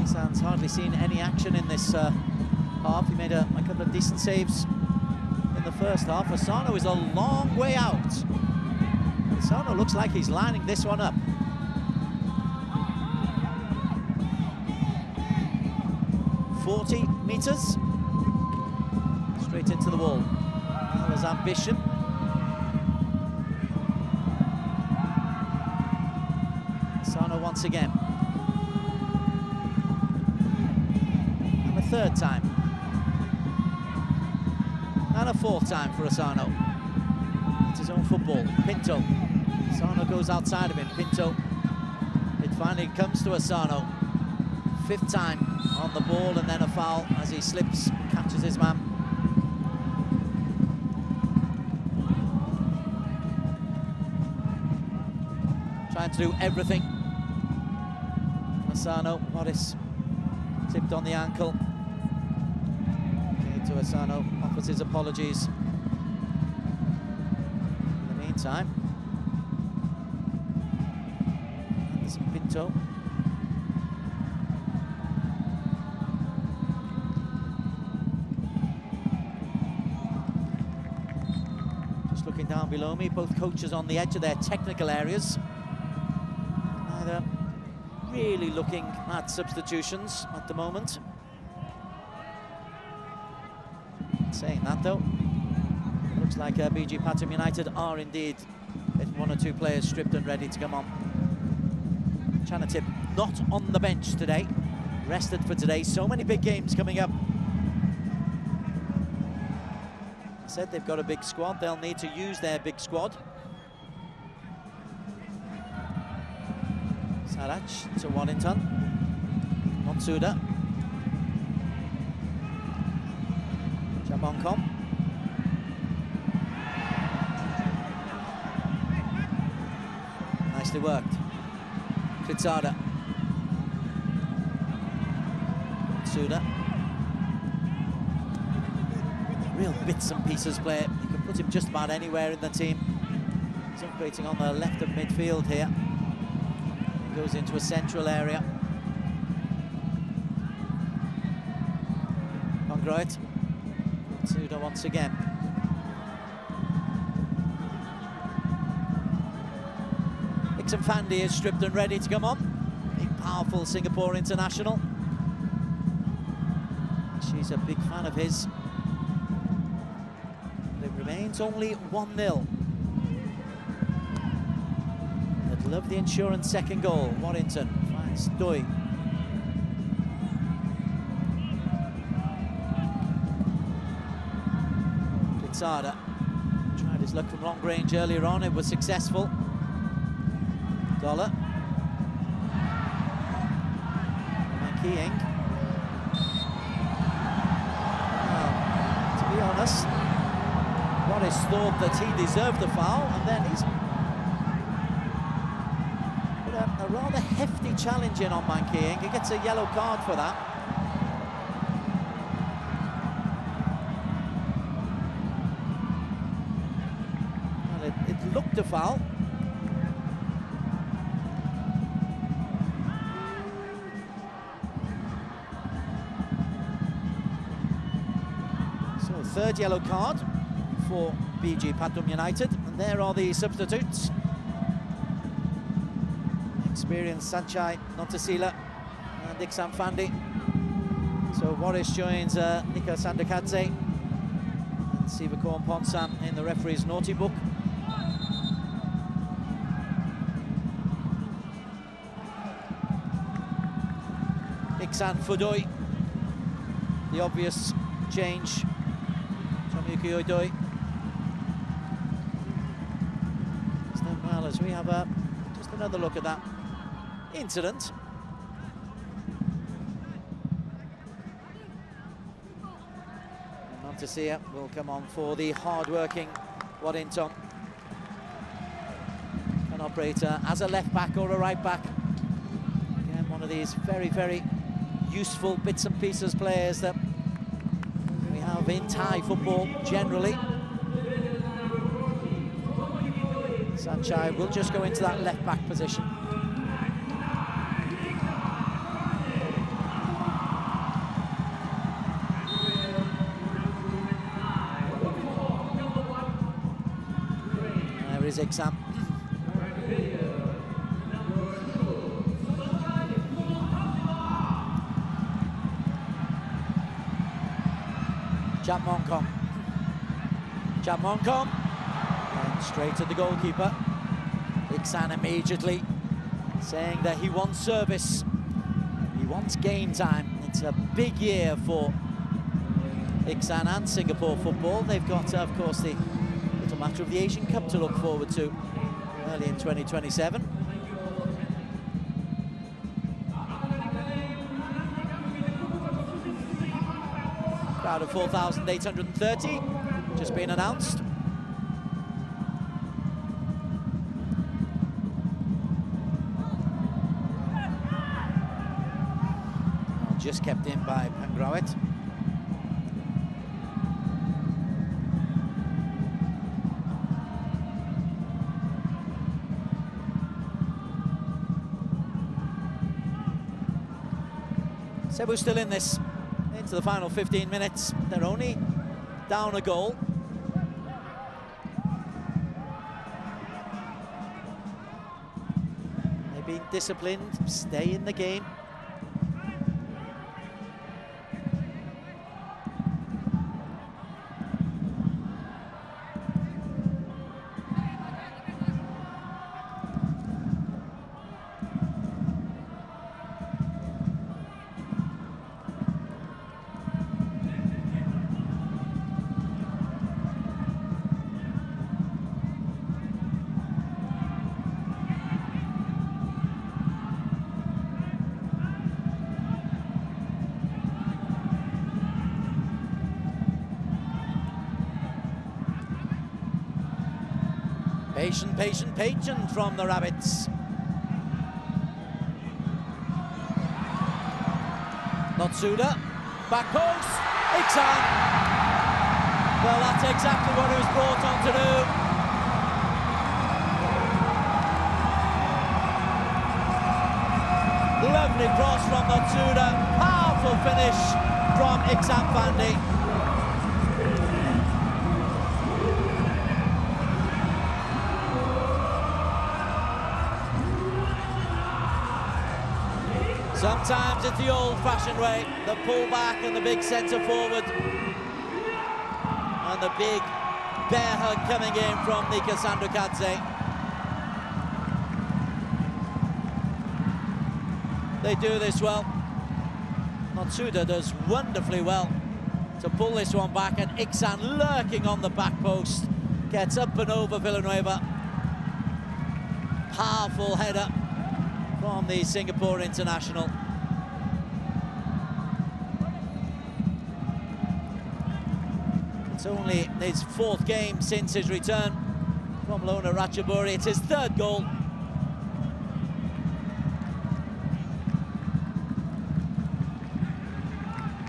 Isan's hardly seen any action in this half. He made a couple of decent saves in the first half. Asano is a long way out. Asano looks like he's lining this one up. .40 meters straight into the wall. There's ambition. Asano once again. And a third time. And a fourth time for Asano. It's his own football. Pinto. Asano goes outside of him. Pinto. It finally comes to Asano. Fifth time on the ball, and then a foul as he slips, catches his man. Trying to do everything. Asano, Morris tipped on the ankle. Okay, to Asano, offers his apologies. In the meantime, Anderson Pinto. Looking down below me, both coaches on the edge of their technical areas. Neither really looking at substitutions at the moment. Saying that though, it looks like BG Pathum United are indeed getting one or two players stripped and ready to come on. Chanatip not on the bench today, rested for today. So many big games coming up. Said they've got a big squad, they'll need to use their big squad. Sarach to Wellington. Motsuda. Jabonkom. Nicely worked. Kritsada. Motsuda. Real bits and pieces player. You can put him just about anywhere in the team. He's operating on the left of midfield here. He goes into a central area. Congroit. Suda once again. Ixon Fandi is stripped and ready to come on. Big, powerful Singapore international. She's a big fan of his. Remains only 1-0. I'd love the insurance second goal. Warrington finds Doi. Blitzada tried his luck from long range earlier on. It was successful. Dollar. Makieng. Well, to be honest, Morris thought that he deserved the foul, and then he's put a rather hefty challenge in on Makieng. He gets a yellow card for that. Well, it looked a foul. So third yellow card for PG Pathum United, and there are the substitutes. Experienced Sanchai Nontasila and Iksan Fandi. So Boris joins Nika Sandakadze and Sivakorn Ponsam in the referee's naughty book. Iksan Fudoi, the obvious change. Tomyuki Oidoi. Well, as we have just another look at that incident. Montesia will come on for the hard-working Waddington. Can operate as a left back or a right back. Again, one of these very, very useful bits and pieces players that we have in Thai football generally. Sanchai will just go into that left back position. There is Iksan. Japmonkom. And straight to the goalkeeper. Iksan immediately saying that he wants service. He wants game time. It's a big year for Iksan and Singapore football. They've got, of course, the little matter of the Asian Cup to look forward to early in 2027. Crowd of 4,830 just been announced. Just kept in by Pangrawit. Cebu still in this, into the final 15 minutes. They're only down a goal. They've been disciplined, stay in the game. Patient from the Rabbits. Notsuda, back post, Iksan. Well, that's exactly what he was brought on to do. Lovely cross from Notsuda, powerful finish from Iksan Fandi. Sometimes it's the old-fashioned way, the pull-back and the big centre-forward. And the big bear hug coming in from Nika Sandakadze. They do this well. Notsuda does wonderfully well to pull this one back, and Iksan lurking on the back post. Gets up and over Villanueva. Powerful header from the Singapore international. It's only his fourth game since his return from loan at Ratchaburi. It's his third goal.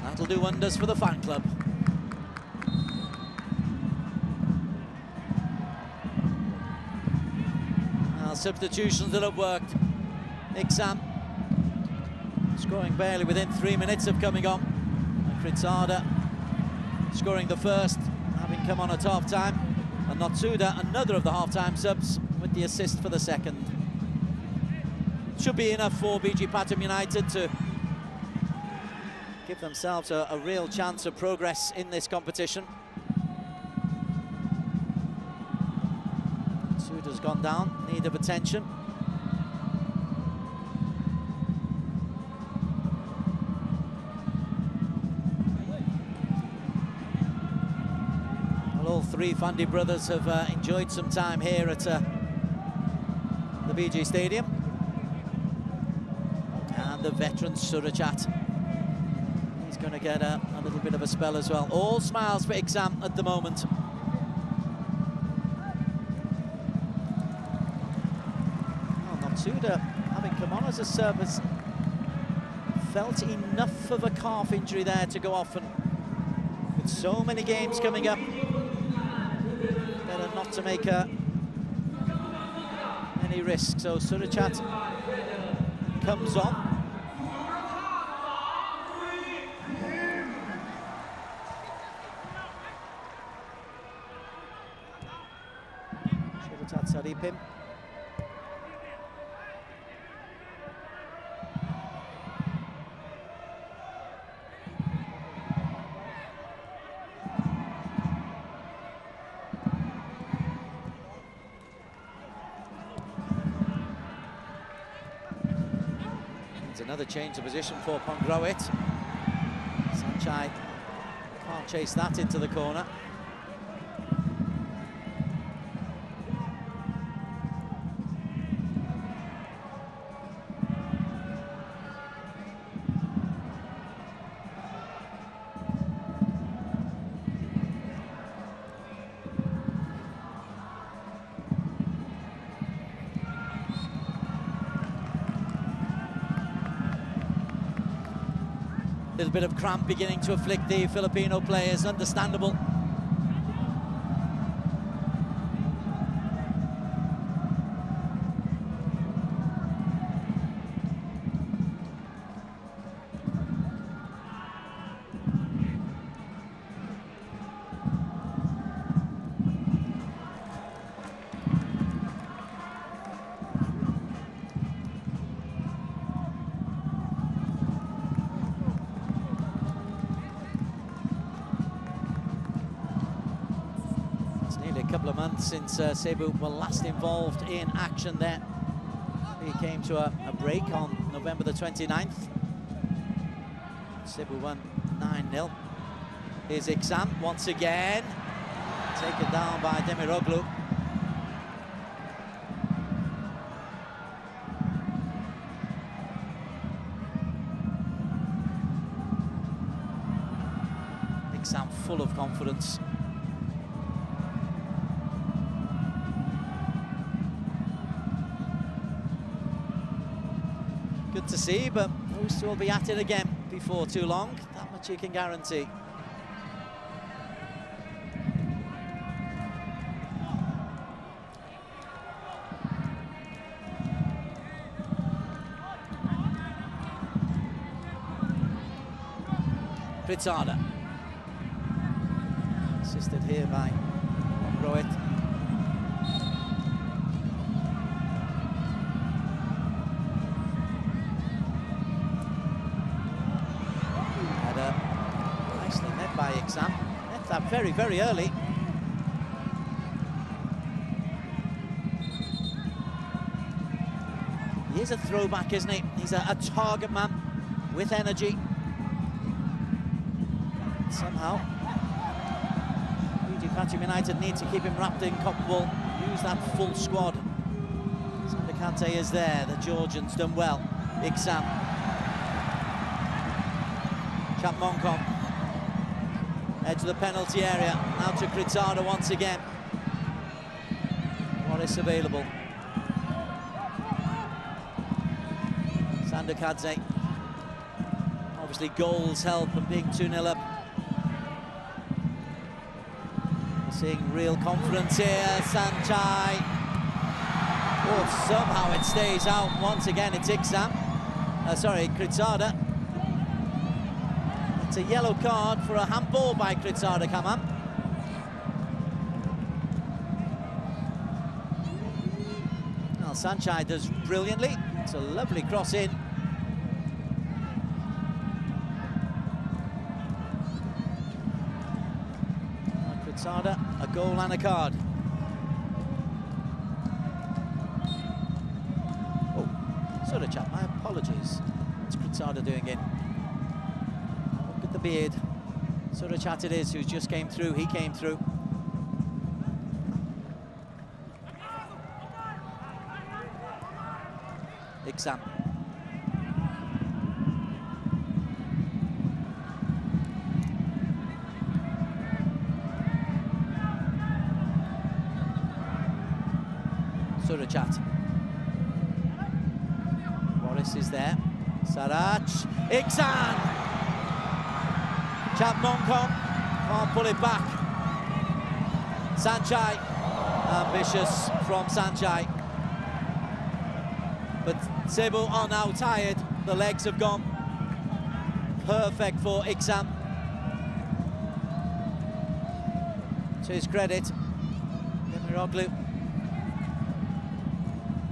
That'll do wonders for the fan club. Now, substitutions that have worked. Iksan scoring barely within 3 minutes of coming on. Kritzada scoring the first, having come on at half-time. And Notsuda, another of the half-time subs, with the assist for the second. Should be enough for BG Pathum United to give themselves a real chance of progress in this competition. Notsuda's gone down, need of attention. All three Fandi brothers have enjoyed some time here at the BG Stadium. And the veteran Surajat, he's going to get a little bit of a spell as well. All smiles for Exam at the moment. Well, Notsuda, having come on as a sub, has felt enough of a calf injury there to go off, and with so many games coming up, better not to make any risk. So Surajat comes on. Surajat Saripim. Another change of position for Pongroit. Sanchai can't chase that into the corner. Little bit of cramp beginning to afflict the Filipino players, understandable. Couple of months since Cebu were last involved in action there. He came to a break on November the 29th. Cebu won 9-0. Here's Exam once again. Taken down by Demiroglu. Exam full of confidence. Good to see, but those two will be at it again before too long. That much you can guarantee. Fritzada. Assisted here by Rohit. By Exam, left that very, very early. He is a throwback, isn't he? He's a target man with energy. Somehow, BG Pathum United need to keep him wrapped in cotton wool. Use that full squad. Sandakante is there. The Georgians done well. Exam. Chapmonkom. Edge of the penalty area, now to Kritzada once again. Morris available. Sandakadze. Obviously goals help, and being 2-0 up. We're seeing real confidence here, Sanchai. Oh, somehow it stays out. Once again, it's Exam. Sorry, Kritzada. It's a yellow card for a handball by Kritsada Kaman. Well, Sanchai does brilliantly. It's a lovely cross in. Kritsada, a goal and a card. Oh, Surachat, my apologies. What's Kritsada doing in? Look at the beard. Surachat it is, who just came through. He came through. Exam. Surachat. Morris is there. Sarach. Iksan! Chat Mongkong can't pull it back. Sanchai. Ambitious from Sanchai. But Cebu are now tired. The legs have gone. Perfect for Iksan. To his credit, Demiroglu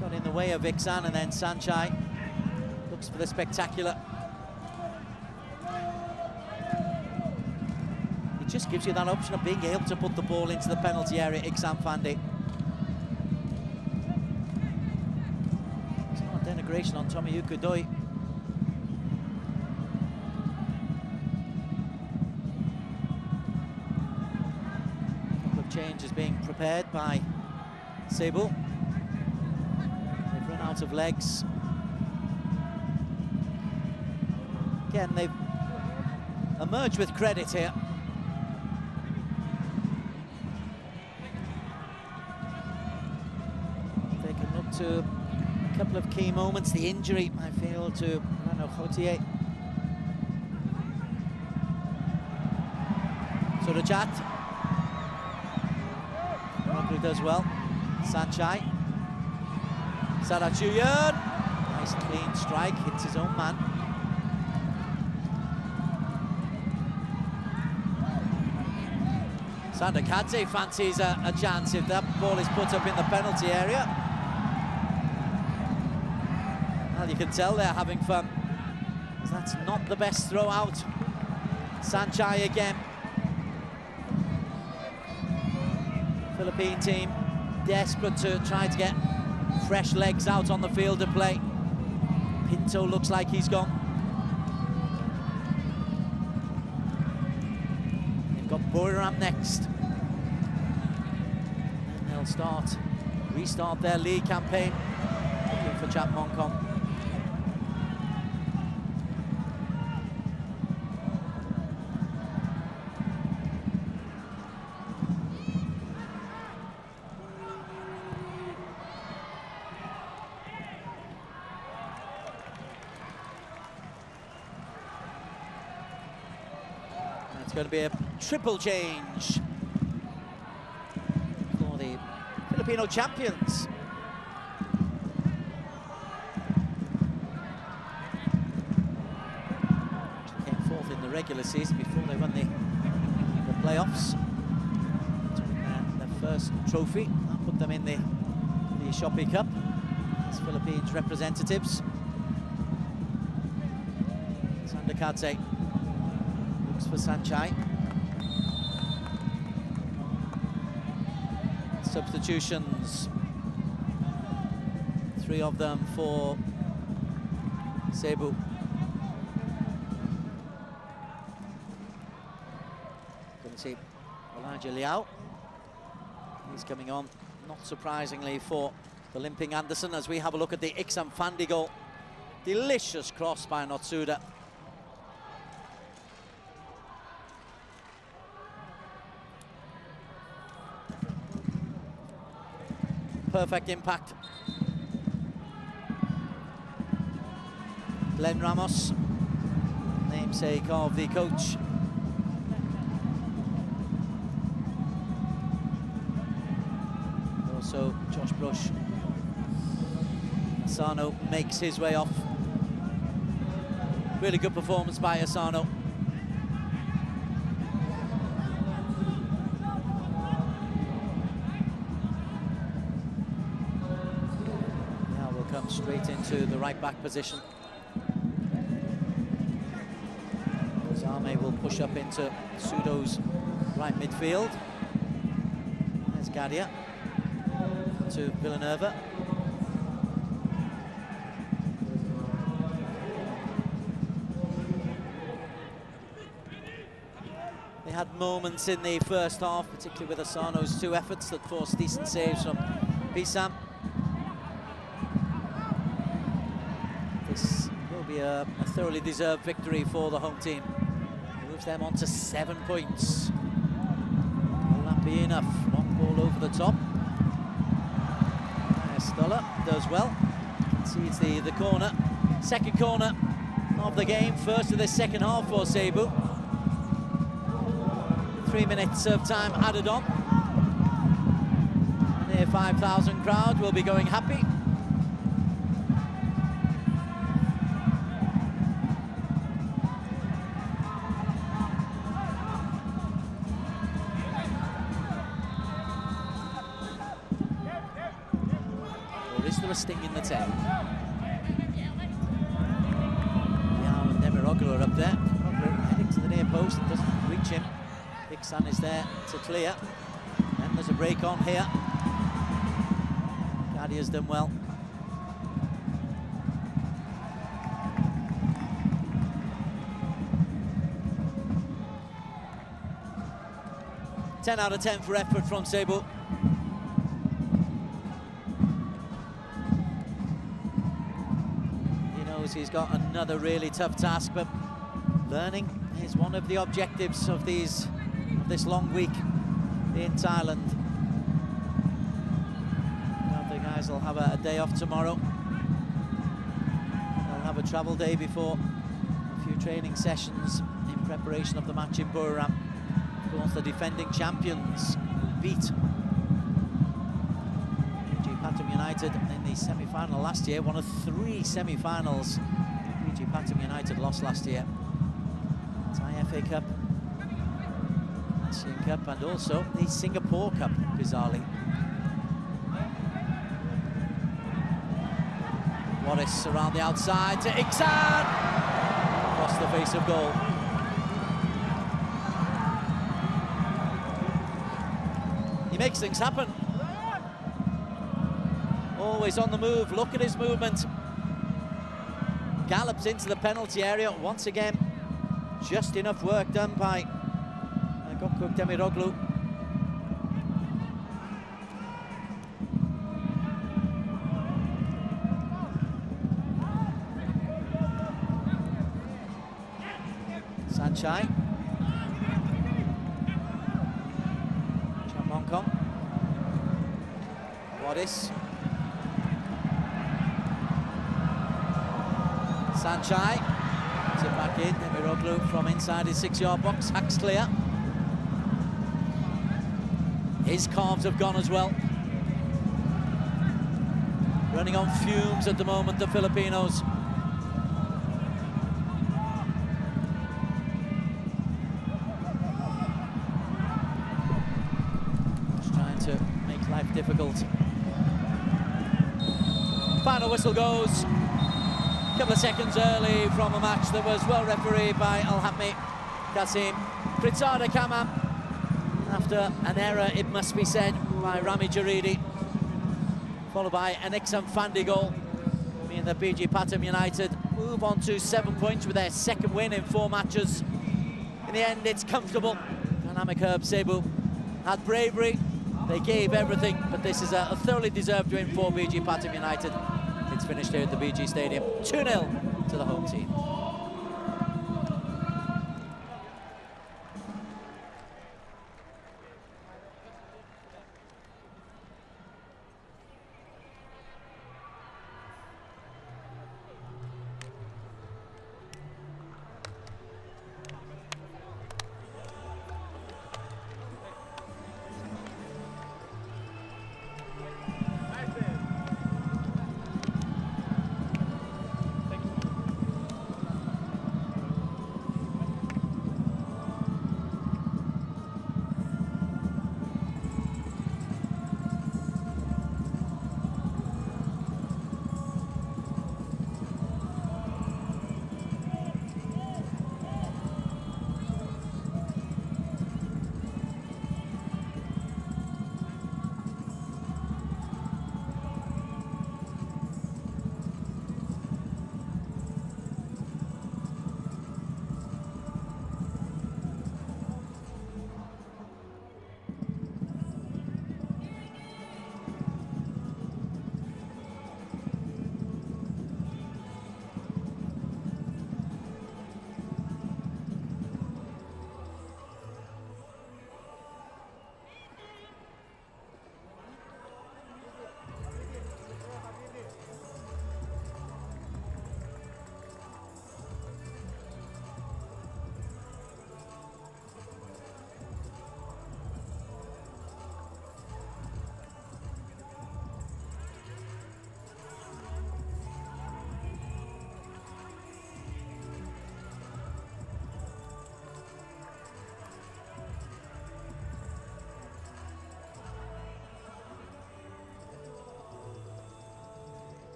got in the way of Iksan, and then Sanchai looks for the spectacular. It just gives you that option of being able to put the ball into the penalty area, Iksan Fandi. Denigration on Tomiyuka Doi. A couple of changes being prepared by Cebu. They've run out of legs. Again, they've emerged with credit here. They can look to couple of key moments. The injury, I feel, to Rano Khotier. Surachat. Roglu does well. Sanchai. Sarachuyan. Nice clean strike, hits his own man. Sandakadze fancies a chance if that ball is put up in the penalty area. Well, you can tell they're having fun. That's not the best throw out. Sanchai again. Philippine team desperate to try to get fresh legs out on the field of play. Pinto looks like he's gone. They've got Buriram next. And they'll restart their league campaign. Looking for Chat Mongkong. It's going to be a triple change for the Filipino champions. Actually came fourth in the regular season before they won the playoffs. To win their first trophy. That put them in the Shopee Cup as Philippines representatives. Sandakadze for Sanchai. Substitutions. 3 of them for Cebu. Going to see Elijah Liao. He's coming on, not surprisingly, for the limping Anderson, as we have a look at the Iksan Fandi goal. Delicious cross by Notsuda. Perfect impact. Glenn Ramos, namesake of the coach. Also Josh Brush. Asano makes his way off. Really good performance by Asano. straight into the right back position. Zame will push up into Sudo's right midfield. There's Gadia to Villanueva. They had moments in the first half, particularly with Asano's 2 efforts that forced decent saves from Pisam. This will be a thoroughly deserved victory for the home team. Moves them on to 7 points. Will that be enough? Long ball over the top. Stoller does well. Concedes the corner. Second corner of the game. First of this second half for Cebu. 3 minutes of time added on. Near 5,000 crowd will be going happy. Or is there a sting in the tail? Yao and Demiroglu are up there. Heading to the near post, it doesn't reach him. Big San is there to clear. And there's a break on here. Gadia's done well. Ten out of 10 for effort from Cebu. He knows he's got another really tough task, but learning is one of the objectives of this long week in Thailand. The guys will have a day off tomorrow. They'll have a travel day before a few training sessions in preparation of the match in Buriram. Of course, the defending champions beat PG Pathum United in the semi-final last year. One of 3 semi-finals PG Pathum United lost last year. Thai FA Cup, ASEAN Cup, and also the Singapore Cup, bizarrely. Wallace around the outside to Iksan! Across the face of goal. He makes things happen. Always on the move, look at his movement. Gallops into the penalty area once again. Just enough work done by Gokuk Demiroglu. Sanchai. Chamongkong. Wadis. Sanchai. It back in, Demiroglu from inside his 6-yard box, hacks clear. His calves have gone as well. Running on fumes at the moment, the Filipinos. Just trying to make life difficult. Final whistle goes. Couple of seconds early from a match that was well refereed by Al-Hatmi Qasim. Pritada Kamam, after an error, it must be said, by Rami Jaridi, followed by an Iksan Fandi goal, meaning that PG Pathum United move on to 7 points with their second win in 4 matches. In the end, it's comfortable. Dynamic Herb Cebu had bravery, they gave everything, but this is a thoroughly deserved win for PG Pathum United. It's finished here at the BG Stadium, 2-0 to the home team.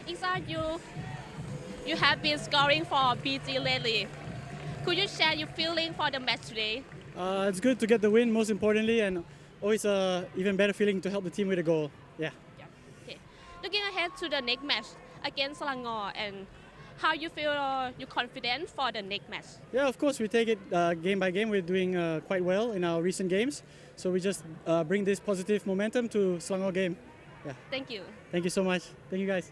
Isa, you have been scoring for BG lately. Could you share your feeling for the match today? It's good to get the win, most importantly, and always even better feeling to help the team with a goal. Yeah. Okay. Looking ahead to the next match against Selangor, and how you feel you're confident for the next match? Yeah, of course, we take it game by game. We're doing quite well in our recent games, so we just bring this positive momentum to Selangor game. Yeah. Thank you. Thank you so much. Thank you guys.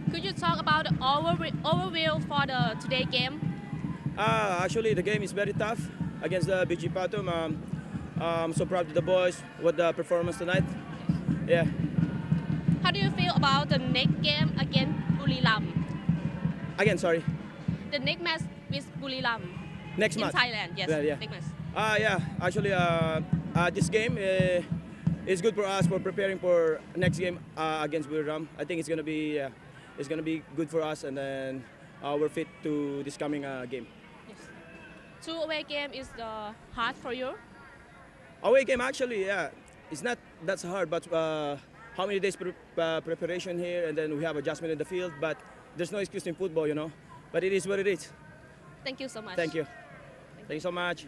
Could you talk about the overview for the today game? Actually, the game is very tough against the BG Pathum. I'm so proud of the boys with the performance tonight. Yeah. How do you feel about the next game against Buriram? Again, sorry. The next match with Buriram. Next in match. Thailand, yes. Yeah. Next match. Yeah. Actually, this game is good for us for preparing for next game against Buriram. I think it's gonna be good for us, and then we're fit to this coming game. Yes. 2 away game is hard for you? Away game, actually, yeah, it's not that hard, but how many days preparation here, and then we have adjustment in the field, but there's no excuse in football, you know. But it is what it is. Thank you so much. Thank you. Thank you so much.